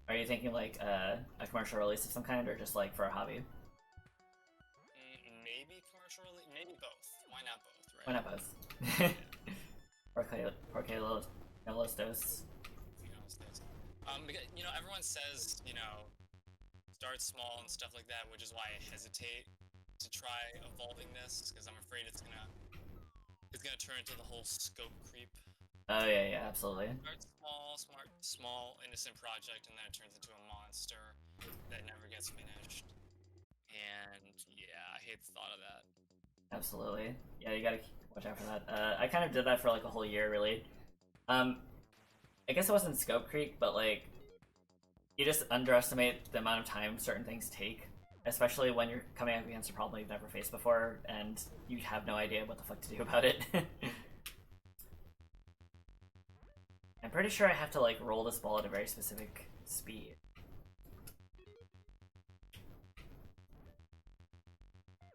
A: Are you thinking like a commercial release of some kind, or just like for a hobby?
B: Maybe commercial release, maybe both. Why not both, right?
A: Why not both? Porque los dos.
B: Because, everyone says, start small and stuff like that, which is why I hesitate to try evolving this, because I'm afraid it's gonna turn into the whole scope creep.
A: Oh yeah, absolutely.
B: Start small, innocent project, and then it turns into a monster that never gets finished. And yeah, I hate the thought of that.
A: Absolutely. Yeah, you gotta watch out for that. I kind of did that for like a whole year, really. I guess it wasn't scope creep, but like, you just underestimate the amount of time certain things take, especially when you're coming up against a problem you've never faced before, and you have no idea what the fuck to do about it. I'm pretty sure I have to like roll this ball at a very specific speed.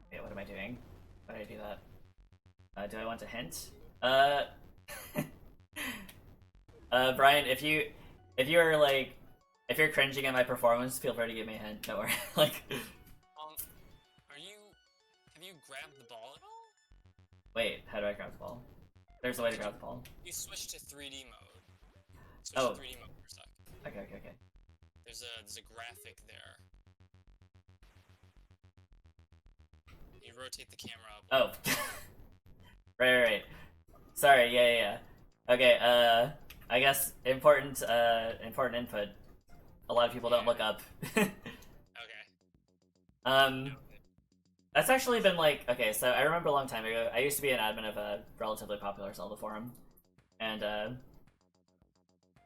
A: Okay, what am I doing? Why did I do that? Do I want to hint? Brian, if you're cringing at my performance, feel free to give me a hint. Don't worry. Like,
B: have you grabbed the ball at all?
A: Wait, how do I grab the ball? There's a way to grab the ball.
B: You switch to 3D mode. Switch to 3D mode for a sec.
A: Okay.
B: There's a graphic there. You rotate the camera up.
A: Oh. Right. Sorry, yeah. Okay, I guess important input. A lot of people don't look up.
B: Okay.
A: That's actually been like, okay, so I remember a long time ago, I used to be an admin of a relatively popular Zelda forum, and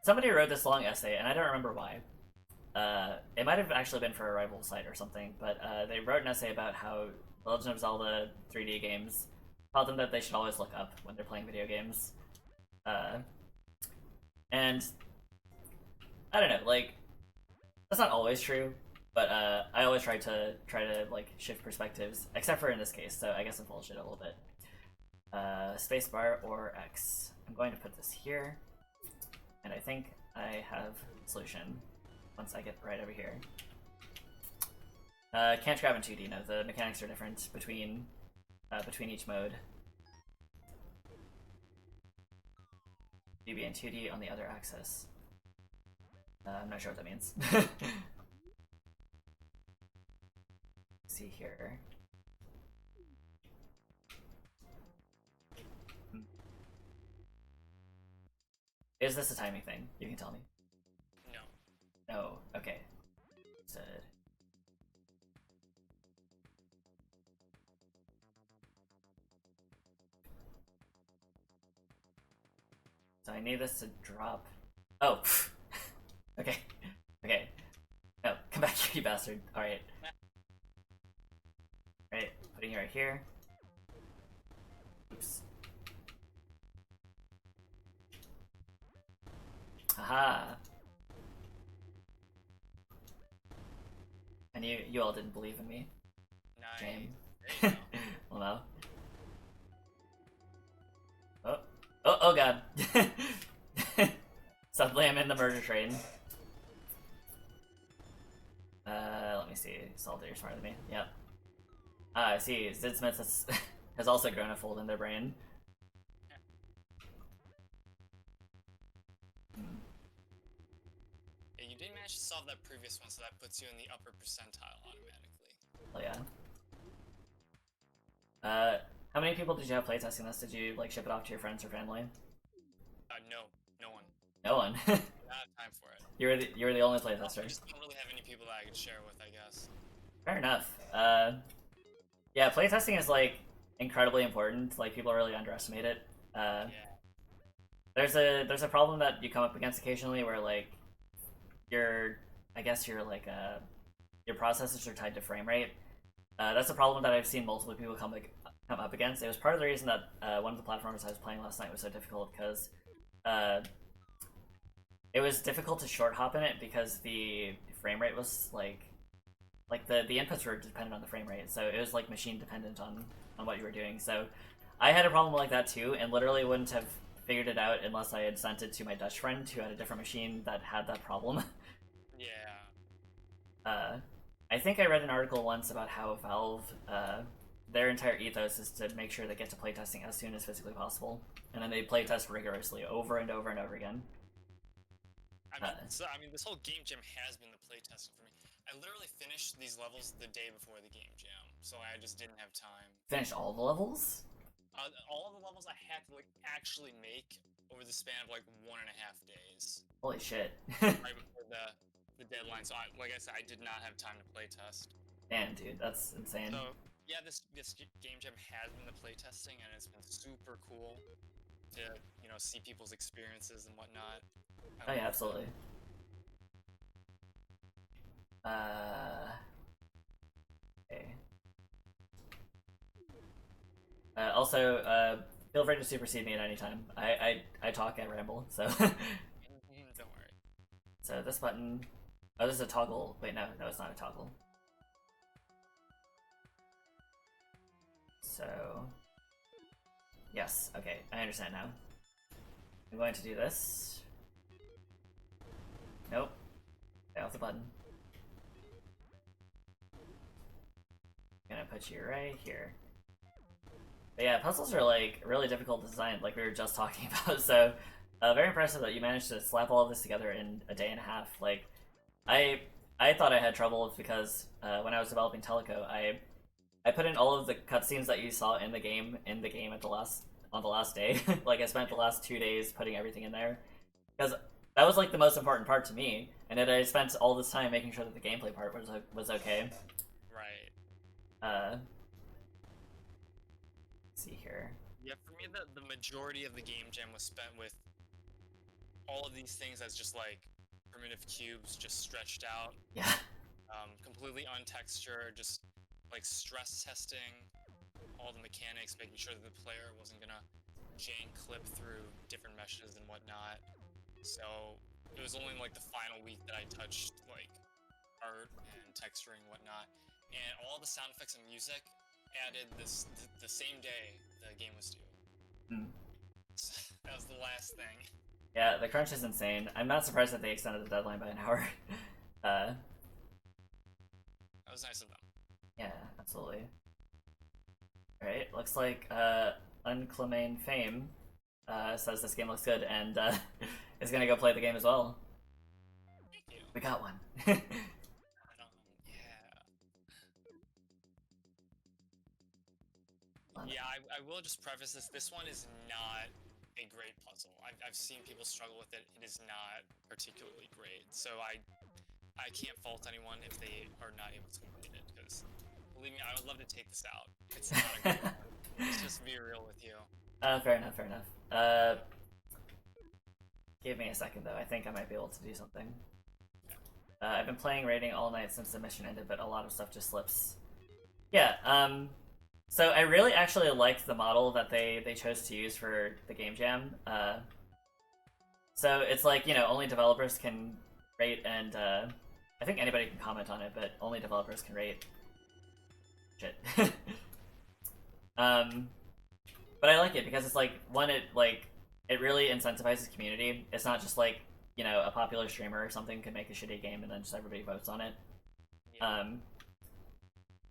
A: somebody wrote this long essay, and I don't remember why. It might have actually been for a rival site or something, but they wrote an essay about how The Legend of Zelda 3D games taught them that they should always look up when they're playing video games. And I don't know, like, that's not always true, but I always try to like shift perspectives, except for in this case, so I guess I'm bullshit a little bit. Spacebar or X. I'm going to put this here, and I think I have a solution once I get right over here. Can't grab in 2D, no, the mechanics are different between each mode. 3D and 2D on the other axis. I'm not sure what that means. See here. Is this a timing thing? You can tell me.
B: No.
A: No. Okay. So I need this to drop. Oh. Okay. No, come back here, you bastard. Alright. Right, putting it right here. Oops. Haha. And you all didn't believe in me.
B: Nice.
A: Shame. Well, no. Oh god. Suddenly I'm in the murder train. Let me see. Salty, you're smarter than me. Yep. I see. Zid Smith has also grown a fold in their brain.
B: Yeah, you did managed to solve that previous one, so that puts you in the upper percentile automatically.
A: Oh yeah. How many people did you have playtesting this? Did you like ship it off to your friends or family?
B: No one.
A: No one.
B: I don't have time for it.
A: You were the only playtester.
B: I just don't really have any people that I could share with, I guess.
A: Fair enough. Yeah, playtesting is like incredibly important. Like people really underestimate it.
B: Yeah.
A: There's a problem that you come up against occasionally where like your I guess your like your processors are tied to frame rate. That's a problem that I've seen multiple people come up against. It was part of the reason that one of the platformers I was playing last night was so difficult because it was difficult to short hop in it because the frame rate was like the inputs were dependent on the frame rate, so it was like machine dependent on what you were doing. So I had a problem like that too, and literally wouldn't have figured it out unless I had sent it to my Dutch friend who had a different machine that had that problem.
B: Yeah.
A: I think I read an article once about how Valve, their entire ethos is to make sure they get to playtesting as soon as physically possible, and then they playtest rigorously over and over and over again.
B: I mean, this whole game jam has been the playtesting for me. I literally finished these levels the day before the game jam, so I just didn't have time.
A: Finished all the levels?
B: All the levels I had to like actually make over the span of like 1.5 days.
A: Holy shit!
B: Right before the deadline, so like I said, I did not have time to playtest.
A: Damn, dude, that's insane.
B: So yeah, this game jam has been the playtesting, and it's been super cool to see people's experiences and whatnot.
A: Oh yeah, absolutely. Okay. Also, feel free to supersede me at any time. I talk, I ramble, so.
B: Don't worry.
A: So this button. Oh, this is a toggle. Wait, no, it's not a toggle. So. Yes, okay, I understand now. I'm going to do this. Nope. Stay off the button. I'm gonna put you right here. But yeah, puzzles are like really difficult to design, like we were just talking about. So, very impressive that you managed to slap all of this together in a day and a half. Like, I thought I had trouble because when I was developing Teleco, I put in all of the cutscenes that you saw in the game at on the last day. Like I spent the last 2 days putting everything in there because that was like the most important part to me, and then I spent all this time making sure that the gameplay part was okay.
B: Right.
A: Let's see here.
B: Yeah, for me, the majority of the game jam was spent with all of these things as just like primitive cubes, just stretched out.
A: Yeah.
B: Completely untextured, just like stress testing all the mechanics, making sure that the player wasn't gonna jank clip through different meshes and whatnot. So it was only like the final week that I touched like art and texturing and whatnot, and all the sound effects and music added the same day the game was due. So that was the last thing.
A: Yeah, the crunch is insane. I'm not surprised that they extended the deadline by an hour.
B: That was nice of them.
A: Yeah, absolutely. Alright, looks like Unclamain Fame says this game looks good and is gonna go play the game as well.
B: Thank you.
A: We got one.
B: Yeah. Yeah, I will just preface this. This one is not a great puzzle. I've seen people struggle with it. It is not particularly great. So I can't fault anyone if they are not able to complete it, because believe me, I would love to take this out. It's not a great one. Let's just be real with you.
A: Fair enough, fair enough. Give me a second though, I think I might be able to do something. I've been playing raiding all night since the mission ended, but a lot of stuff just slips. Yeah, so I really actually liked the model that they chose to use for the game jam. So it's like, only developers can rate, and I think anybody can comment on it, but only developers can rate. Shit. But I like it because it's like, one, it really incentivizes community. It's not just like, a popular streamer or something could make a shitty game and then just everybody votes on it.
B: Yeah.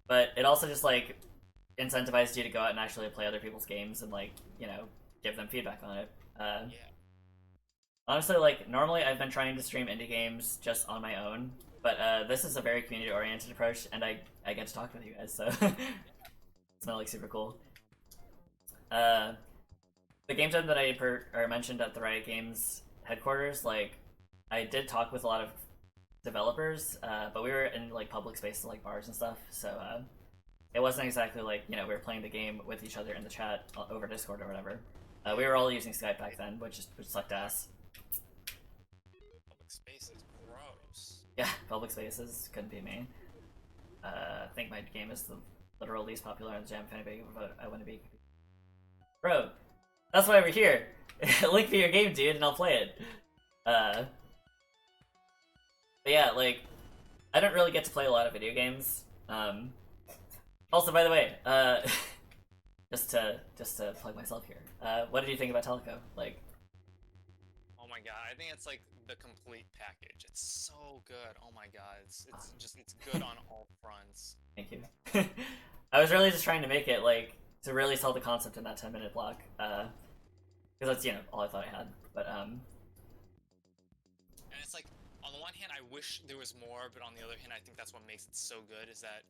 A: But it also just like incentivizes you to go out and actually play other people's games and give them feedback on it.
B: Yeah.
A: Honestly, like, normally I've been trying to stream indie games just on my own, but this is a very community-oriented approach, and I get to talk with you guys, so it's not, like, super cool. Uh, the game jam that I mentioned at the Riot Games headquarters, like, I did talk with a lot of developers, but we were in, like, public spaces, like bars and stuff, so it wasn't exactly like, you know, we were playing the game with each other in the chat over Discord or whatever. We were all using Skype back then, which sucked ass.
B: Public space is gross.
A: Yeah, public spaces couldn't be me. I think my game is the literal least popular in the jam. If anybody would vote, I wouldn't be. Bro, that's why we're here. Link me your game, dude, and I'll play it. But yeah, like, I don't really get to play a lot of video games. Also, by the way, just to plug myself here, what did you think about Teleco? Like,
B: oh my god, I think it's like the complete package. It's so good. Oh my god, it's good on all fronts.
A: Thank you. I was really just trying to make it like to really sell the concept in that 10-minute block, because that's, you know, all I thought I had. But
B: and it's like, on the one hand, I wish there was more, but on the other hand, I think that's what makes it so good is that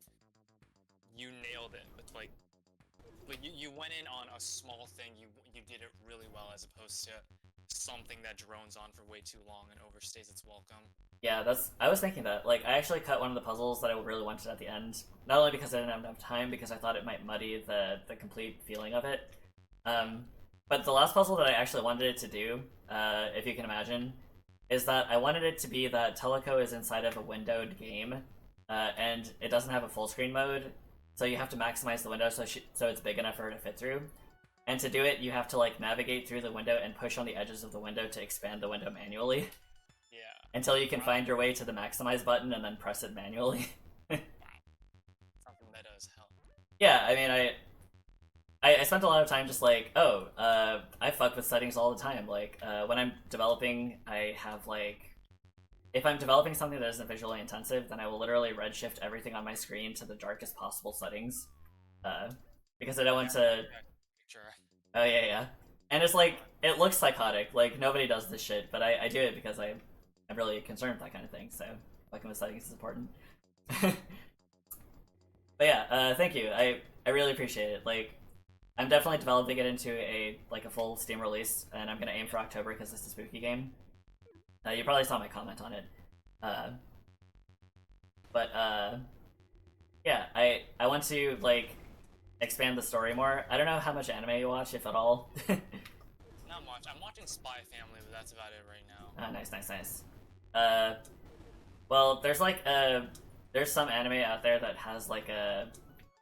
B: you nailed it with like you went in on a small thing, you did it really well as opposed to something that drones on for way too long and overstays its welcome.
A: yeah, I was thinking that. Like, I actually cut one of the puzzles that I really wanted at the end, not only because I didn't have enough time, because I thought it might muddy the complete feeling of it. But the last puzzle that I actually wanted it to do, if you can imagine, is that I wanted it to be that Teleco is inside of a windowed game, and it doesn't have a full screen mode, so you have to maximize the window so it's big enough for her to fit through. And to do it, you have to like navigate through the window and push on the edges of the window to expand the window manually.
B: Yeah.
A: Until you can find your way to the maximize button and then press it manually.
B: Wow. Something meta as hell.
A: Yeah, I mean, I spent a lot of time just like, oh, I fuck with settings all the time. Like, when I'm developing, I have like, if I'm developing something that isn't visually intensive, then I will literally redshift everything on my screen to the darkest possible settings, because I don't want to.
B: Sure.
A: Oh yeah. And it's like, it looks psychotic. Like, nobody does this shit, but I do it because I'm really concerned with that kind of thing. So fucking with settings is important. But yeah, thank you. I really appreciate it. Like, I'm definitely developing it into a full Steam release, and I'm gonna aim for October because it's a spooky game. You probably saw my comment on it. But yeah, I want to like expand the story more. I don't know how much anime you watch, if at all.
B: Not much. I'm watching Spy Family, but that's about it right now.
A: Oh, nice. Well, there's like there's some anime out there that has like an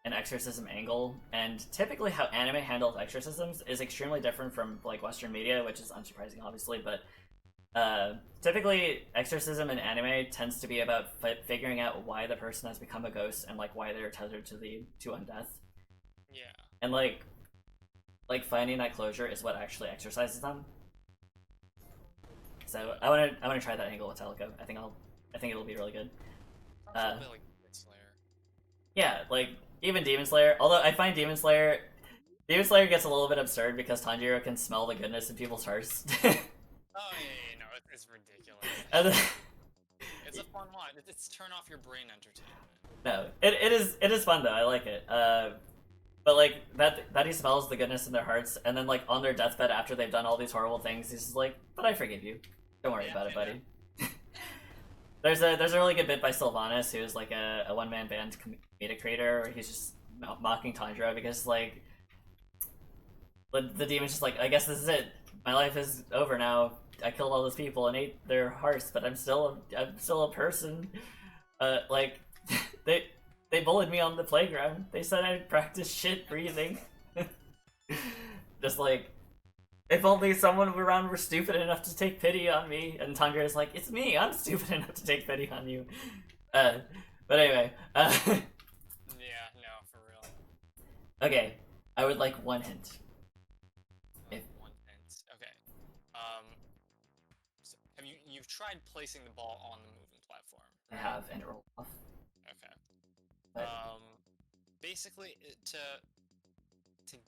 A: exorcism angle, and typically how anime handles exorcisms is extremely different from like Western media, which is unsurprising, obviously. But typically, exorcism in anime tends to be about figuring out why the person has become a ghost and like why they're tethered to undeath.
B: Yeah.
A: And like finding that closure is what actually exorcises them. So I want to try that angle with Teleco. I think it'll be really good.
B: A bit like Demon Slayer.
A: Yeah, like even Demon Slayer. Although I find Demon Slayer gets a little bit absurd because Tanjiro can smell the goodness in people's hearts.
B: Oh yeah, no, it's ridiculous. It's a fun one. It's turn off your brain entertainment.
A: No, it is fun though. I like it. But like that he smells the goodness in their hearts, and then like on their deathbed after they've done all these horrible things, he's just like, "But I forgive you. Don't worry about it, buddy." There's a really good bit by Sylvanas, who's like a one-man band comedic creator, where he's just mocking Tanjiro because like the demon's just like, I guess this is it. My life is over now. I killed all those people and ate their hearts, but I'm still a person. Like they bullied me on the playground. They said I'd practice shit breathing. Just like, if only someone around were stupid enough to take pity on me. And Tanjiro's like, it's me. I'm stupid enough to take pity on you. But anyway.
B: Yeah, no, for real.
A: Okay, I would like one hint.
B: One hint. Okay. So you've tried placing the ball on the moving platform?
A: I have, and it rolled off.
B: Okay.
A: But
B: Basically, to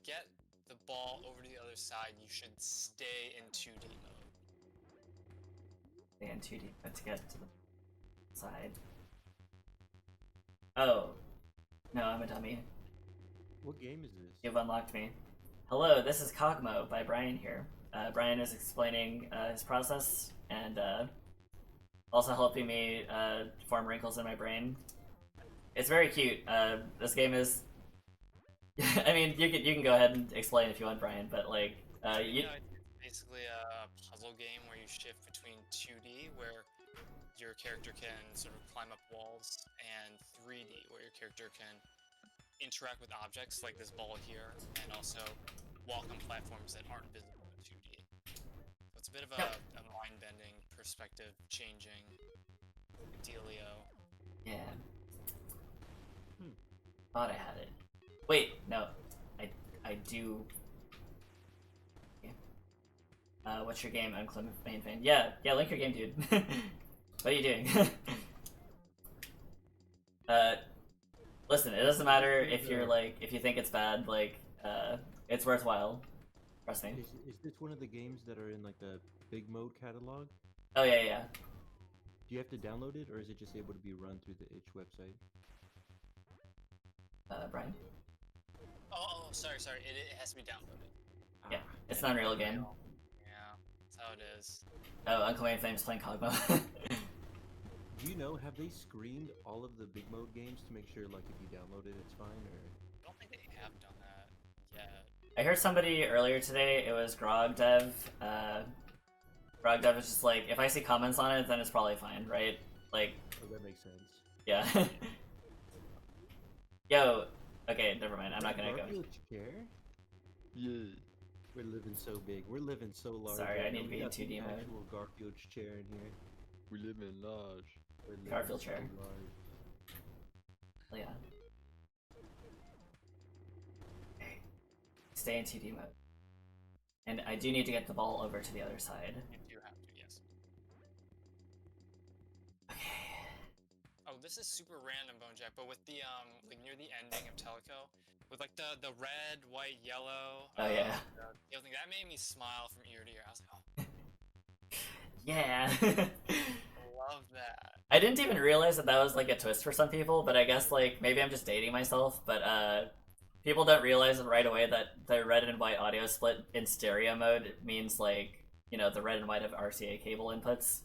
B: get the ball over to the other side, you should stay in 2D mode.
A: and 2D to get to the side. Oh. No, I'm a dummy.
C: What game is this?
A: You've unlocked me. Hello, this is Cogmo by Brian here. Brian is explaining his process and also helping me form wrinkles in my brain. It's very cute. This game is. I mean, you can go ahead and explain if you want, Brian. But like,
B: it's basically a puzzle game where you shift between 2D, where your character can sort of climb up walls, and 3D, where your character can interact with objects like this ball here, and also walk on platforms that aren't visible in 2D. So it's a bit of a mind-bending, perspective-changing dealio.
A: Yeah. Thought I had it. Wait, no. I do. Yeah. What's your game? I'm Clement main fan. Yeah, link your game, dude. What are you doing? Listen, it doesn't matter if you're like, if you think it's bad, like, it's worthwhile. Trust me.
C: Is this one of the games that are in like the Big Mode catalog?
A: Oh, yeah.
C: Do you have to download it, or is it just able to be run through the itch website?
A: Brian?
B: Oh, sorry. It has to be downloaded.
A: Yeah, it's an Unreal game.
B: Yeah, that's how it is.
A: Oh, Uncle Wayne Flame's playing Cogmo.
C: Do you know, have they screened all of the Big Mode games to make sure, like, if you download it, it's fine, or?
B: I don't think they have done that yet.
A: I heard somebody earlier today, it was Grog Dev. Grog Dev is just like, if I see comments on it, then it's probably fine, right? Like,
C: Oh, that makes sense.
A: yeah. Yo, okay, never mind. I'm not gonna go.
C: Garfield chair?
D: Yeah.
C: We're living so big. We're living so large.
A: Sorry, I need to
C: We
A: be in
C: got
A: 2D
C: the
A: mode.
C: actual Garfield chair in here.
D: We live in large.
C: We're living
A: Garfield
C: so
A: chair.
C: large.
A: Oh, yeah. Okay. Stay in 2D mode. And I do need to get the ball over to the other side.
B: You do have to, yes.
A: Okay.
B: Oh, this is super random, Bonejack, but with the like near the ending of Teleco, with like the red, white, yellow.
A: Oh, yeah.
B: The thing that made me smile from ear to ear. I was like, oh,
A: Yeah.
B: I love that.
A: I didn't even realize that was like a twist for some people, but I guess like maybe I'm just dating myself, but people don't realize right away that the red and white audio split in stereo mode means like, you know, the red and white have RCA cable inputs.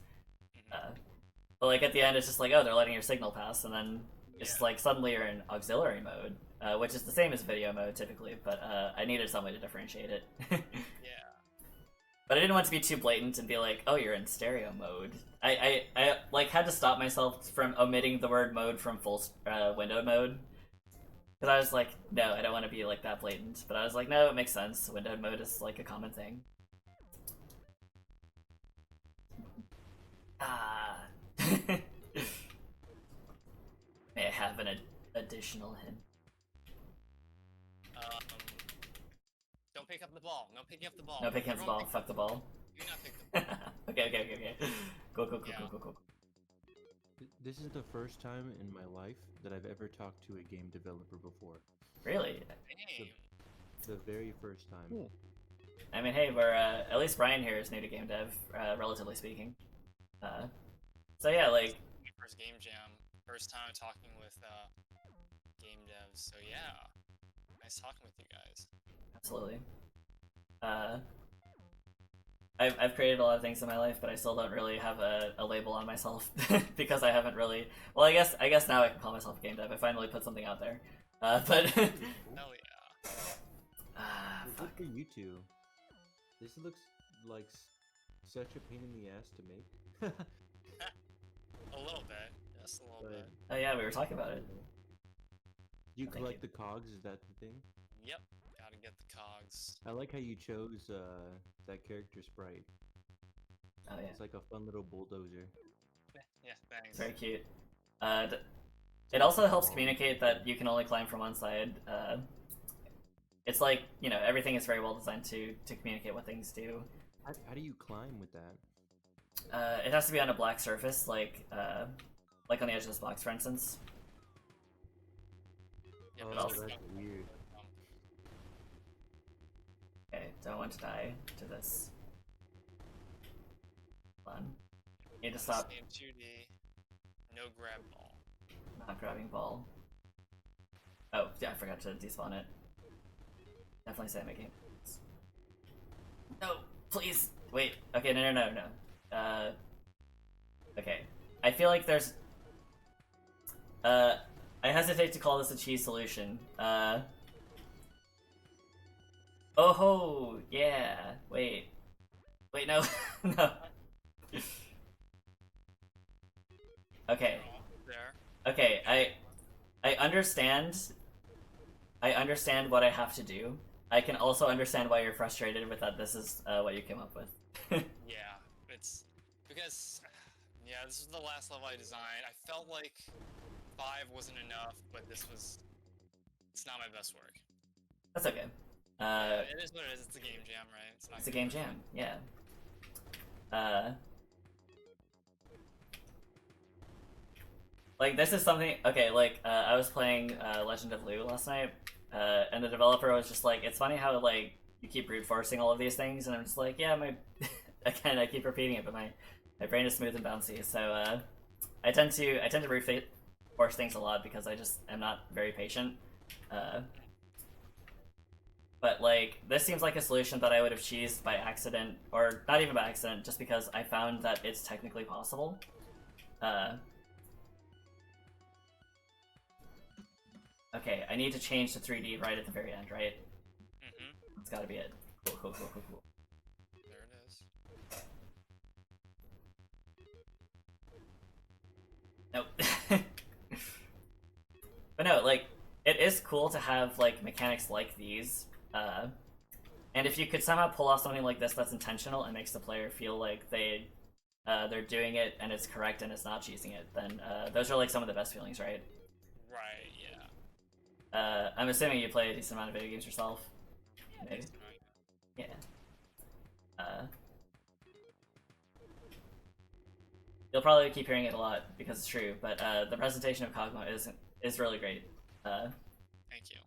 A: But like at the end it's just like, oh, they're letting your signal pass, and then it's like suddenly you're in auxiliary mode, which is the same as video mode typically, but I needed some way to differentiate it.
B: Yeah.
A: But I didn't want to be too blatant and be like, oh, you're in stereo mode. I like had to stop myself from omitting the word mode from full windowed mode. Because I was like, no, I don't want to be like that blatant. But I was like, no, it makes sense. Windowed mode is like a common thing. Ah. May I have an additional hint?
B: Don't pick up the ball. No picking up the ball.
A: No picking up the ball. Fuck the ball.
B: Do not pick the ball.
A: Okay. Go.
C: This is the first time in my life that I've ever talked to a game developer before.
A: Really?
B: Damn.
C: The very first time.
D: Cool.
A: I mean, hey, we're at least Brian here is new to game dev, relatively speaking. So yeah, like
B: First game jam. First time talking with game devs. So yeah, nice talking with you guys.
A: absolutely. I've created a lot of things in my life, but I still don't really have a label on myself because I haven't really. Well, I guess now I can call myself a game dev. I finally put something out there, but.
B: Hell yeah.
A: Fuck.
C: Good for you two. This looks like such a pain in the ass to make.
B: A little bit. Just a little bit.
A: Oh yeah, we were talking about it.
C: You
A: Thank
C: collect
A: you.
C: the cogs, is that the thing?
B: Yep. Gotta get the cogs.
C: I like how you chose that character sprite.
A: Oh yeah,
C: It's like a fun little bulldozer.
B: Yeah, thanks.
A: very cute. It also helps communicate that you can only climb from one side. It's like, you know, everything is very well designed to communicate what things do.
C: How do you climb with that?
A: It has to be on a black surface, like on the edge of this box, for instance.
B: Yeah,
C: Oh,
B: but
A: also-
C: that's weird.
A: Okay, don't want to die to this. Fun. Need to stop
B: Stay in 2D. No grab ball.
A: not grabbing ball. Oh, yeah, I forgot to despawn it. Definitely say I'm making. No, please. Wait. Okay, no. Okay. I feel like there's. I hesitate to call this a cheese solution. Oh ho, yeah. Wait, no, no. Okay,
B: There.
A: okay. I understand. I understand what I have to do. I can also understand why you're frustrated with that. This is what you came up with.
B: Yeah, it's because yeah, this was the last level I designed. I felt like 5 wasn't enough, but this was. It's not my best work.
A: That's okay.
B: It is what it is. It's a game jam, right? It's not.
A: It's a game jam. Yeah. Like this is something. Okay, like I was playing Legend of Lu last night, and the developer was just like, "It's funny how like you keep brute forcing all of these things," and I'm just like, "Yeah, my again, I keep repeating it, but my brain is smooth and bouncy." So I tend to brute force things a lot because I just am not very patient. But like this seems like a solution that I would have cheesed by accident, or not even by accident, just because I found that it's technically possible. Okay, I need to change to 3D right at the very end, right?
B: Mm-hmm.
A: That's gotta be it. Cool.
B: There it is.
A: Nope. But no, like, it is cool to have, like, mechanics like these. And if you could somehow pull off something like this that's intentional and makes the player feel like they're doing it and it's correct and it's not cheesing it, then those are, like, some of the best feelings, right?
B: Right. Yeah.
A: I'm assuming you play a decent amount of video games yourself. Maybe. Yeah. You'll probably keep hearing it a lot because it's true, but the presentation of Cogmo is really great.
B: Thank you.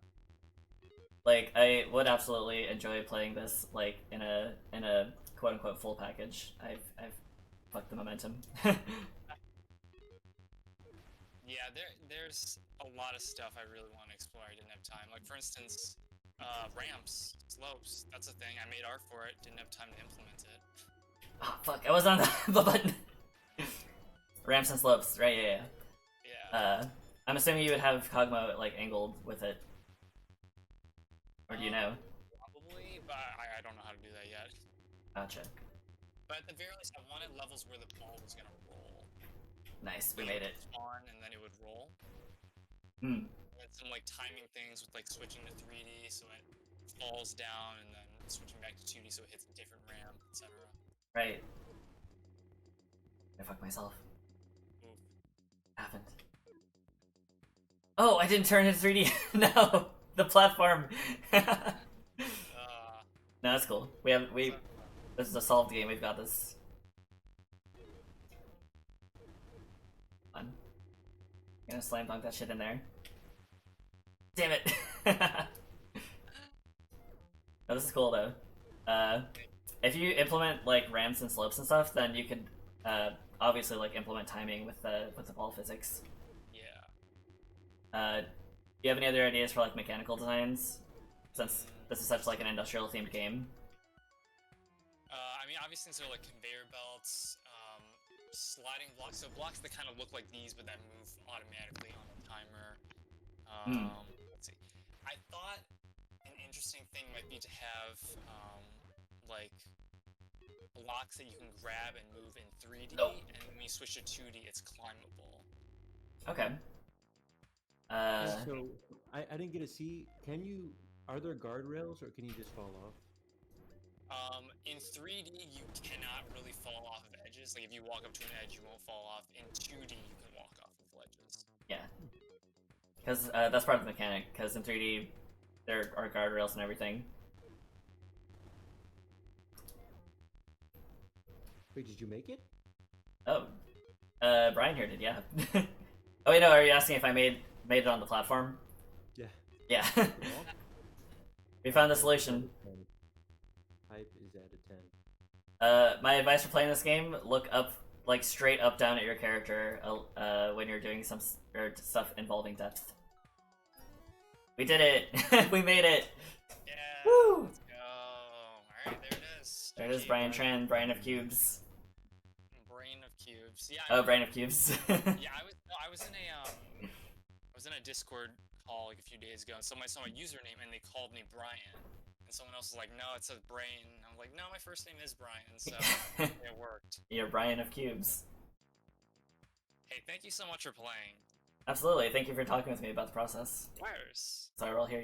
A: Like I would absolutely enjoy playing this like in a quote unquote full package. I've fucked the momentum.
B: Yeah, there's a lot of stuff I really want to explore. I didn't have time. Like for instance, ramps, slopes. That's a thing. I made art for it. Didn't have time to implement it.
A: Oh fuck! I was on the button. Ramps and slopes, right? Yeah.
B: Yeah.
A: I'm assuming you would have Cogmo like angled with it, or do you know?
B: Probably, but I don't know how to do that yet.
A: Gotcha.
B: But at the very least, I wanted levels where the ball was gonna roll.
A: Nice, we made it.
B: Spawn and then it would roll.
A: Hmm.
B: And some like timing things with like switching to 3D so it falls down and then switching back to 2D so it hits a different ramp, etc.
A: Right. I fucked myself.
B: Oof.
A: Happened. Oh, I didn't turn into 3D. No, the platform. No, that's cool. This is a solved game. We've got this. Fun. Gonna slam dunk that shit in there. Damn it. No, this is cool though. If you implement like ramps and slopes and stuff, then you could obviously like implement timing with the ball physics.
B: Yeah.
A: Do you have any other ideas for like mechanical designs? Since this is such like an industrial themed game.
B: I mean, obviously, so like conveyor belts, sliding blocks. So blocks that kind of look like these, but that move automatically on a timer. Let's see. I thought an interesting thing might be to have like blocks that you can grab and move in 3D, and when you switch to 2D, it's climbable.
A: Okay.
C: So I didn't get to see. Are there guardrails or can you just fall off?
B: In 3D, you cannot really fall off of edges. Like if you walk up to an edge, you won't fall off. In 2D, you can walk off of ledges.
A: Yeah. Because that's part of the mechanic. Because in 3D, there are guardrails and everything.
C: Wait, did you make it?
A: Oh, Brian here did, yeah. Oh wait, no. Are you asking if I made it on the platform?
C: Yeah.
A: Yeah. We found the solution.
C: Hype is at a 10.
A: My advice for playing this game: look up like straight up down at your character when you're doing some or stuff involving depth. We did it! We made it!
B: Yeah.
A: Woo!
B: Let's go. Alright, there it is.
A: There it is,
B: GG.
A: Brian Tran, Brain of Cubes.
B: Brain of cubes. Yeah.
A: Oh, Brain of Cubes.
B: Yeah, I was in a Discord call like a few days ago, and somebody saw my username and they called me Brian. And someone else was like, "No, it says Brain." And I'm like, "No, my first name is Brian," so it worked.
A: You're Brian of Cubes.
B: Hey, thank you so much for playing.
A: Absolutely, thank you for talking with me about the process.
B: Of course.
A: So I roll here, you know.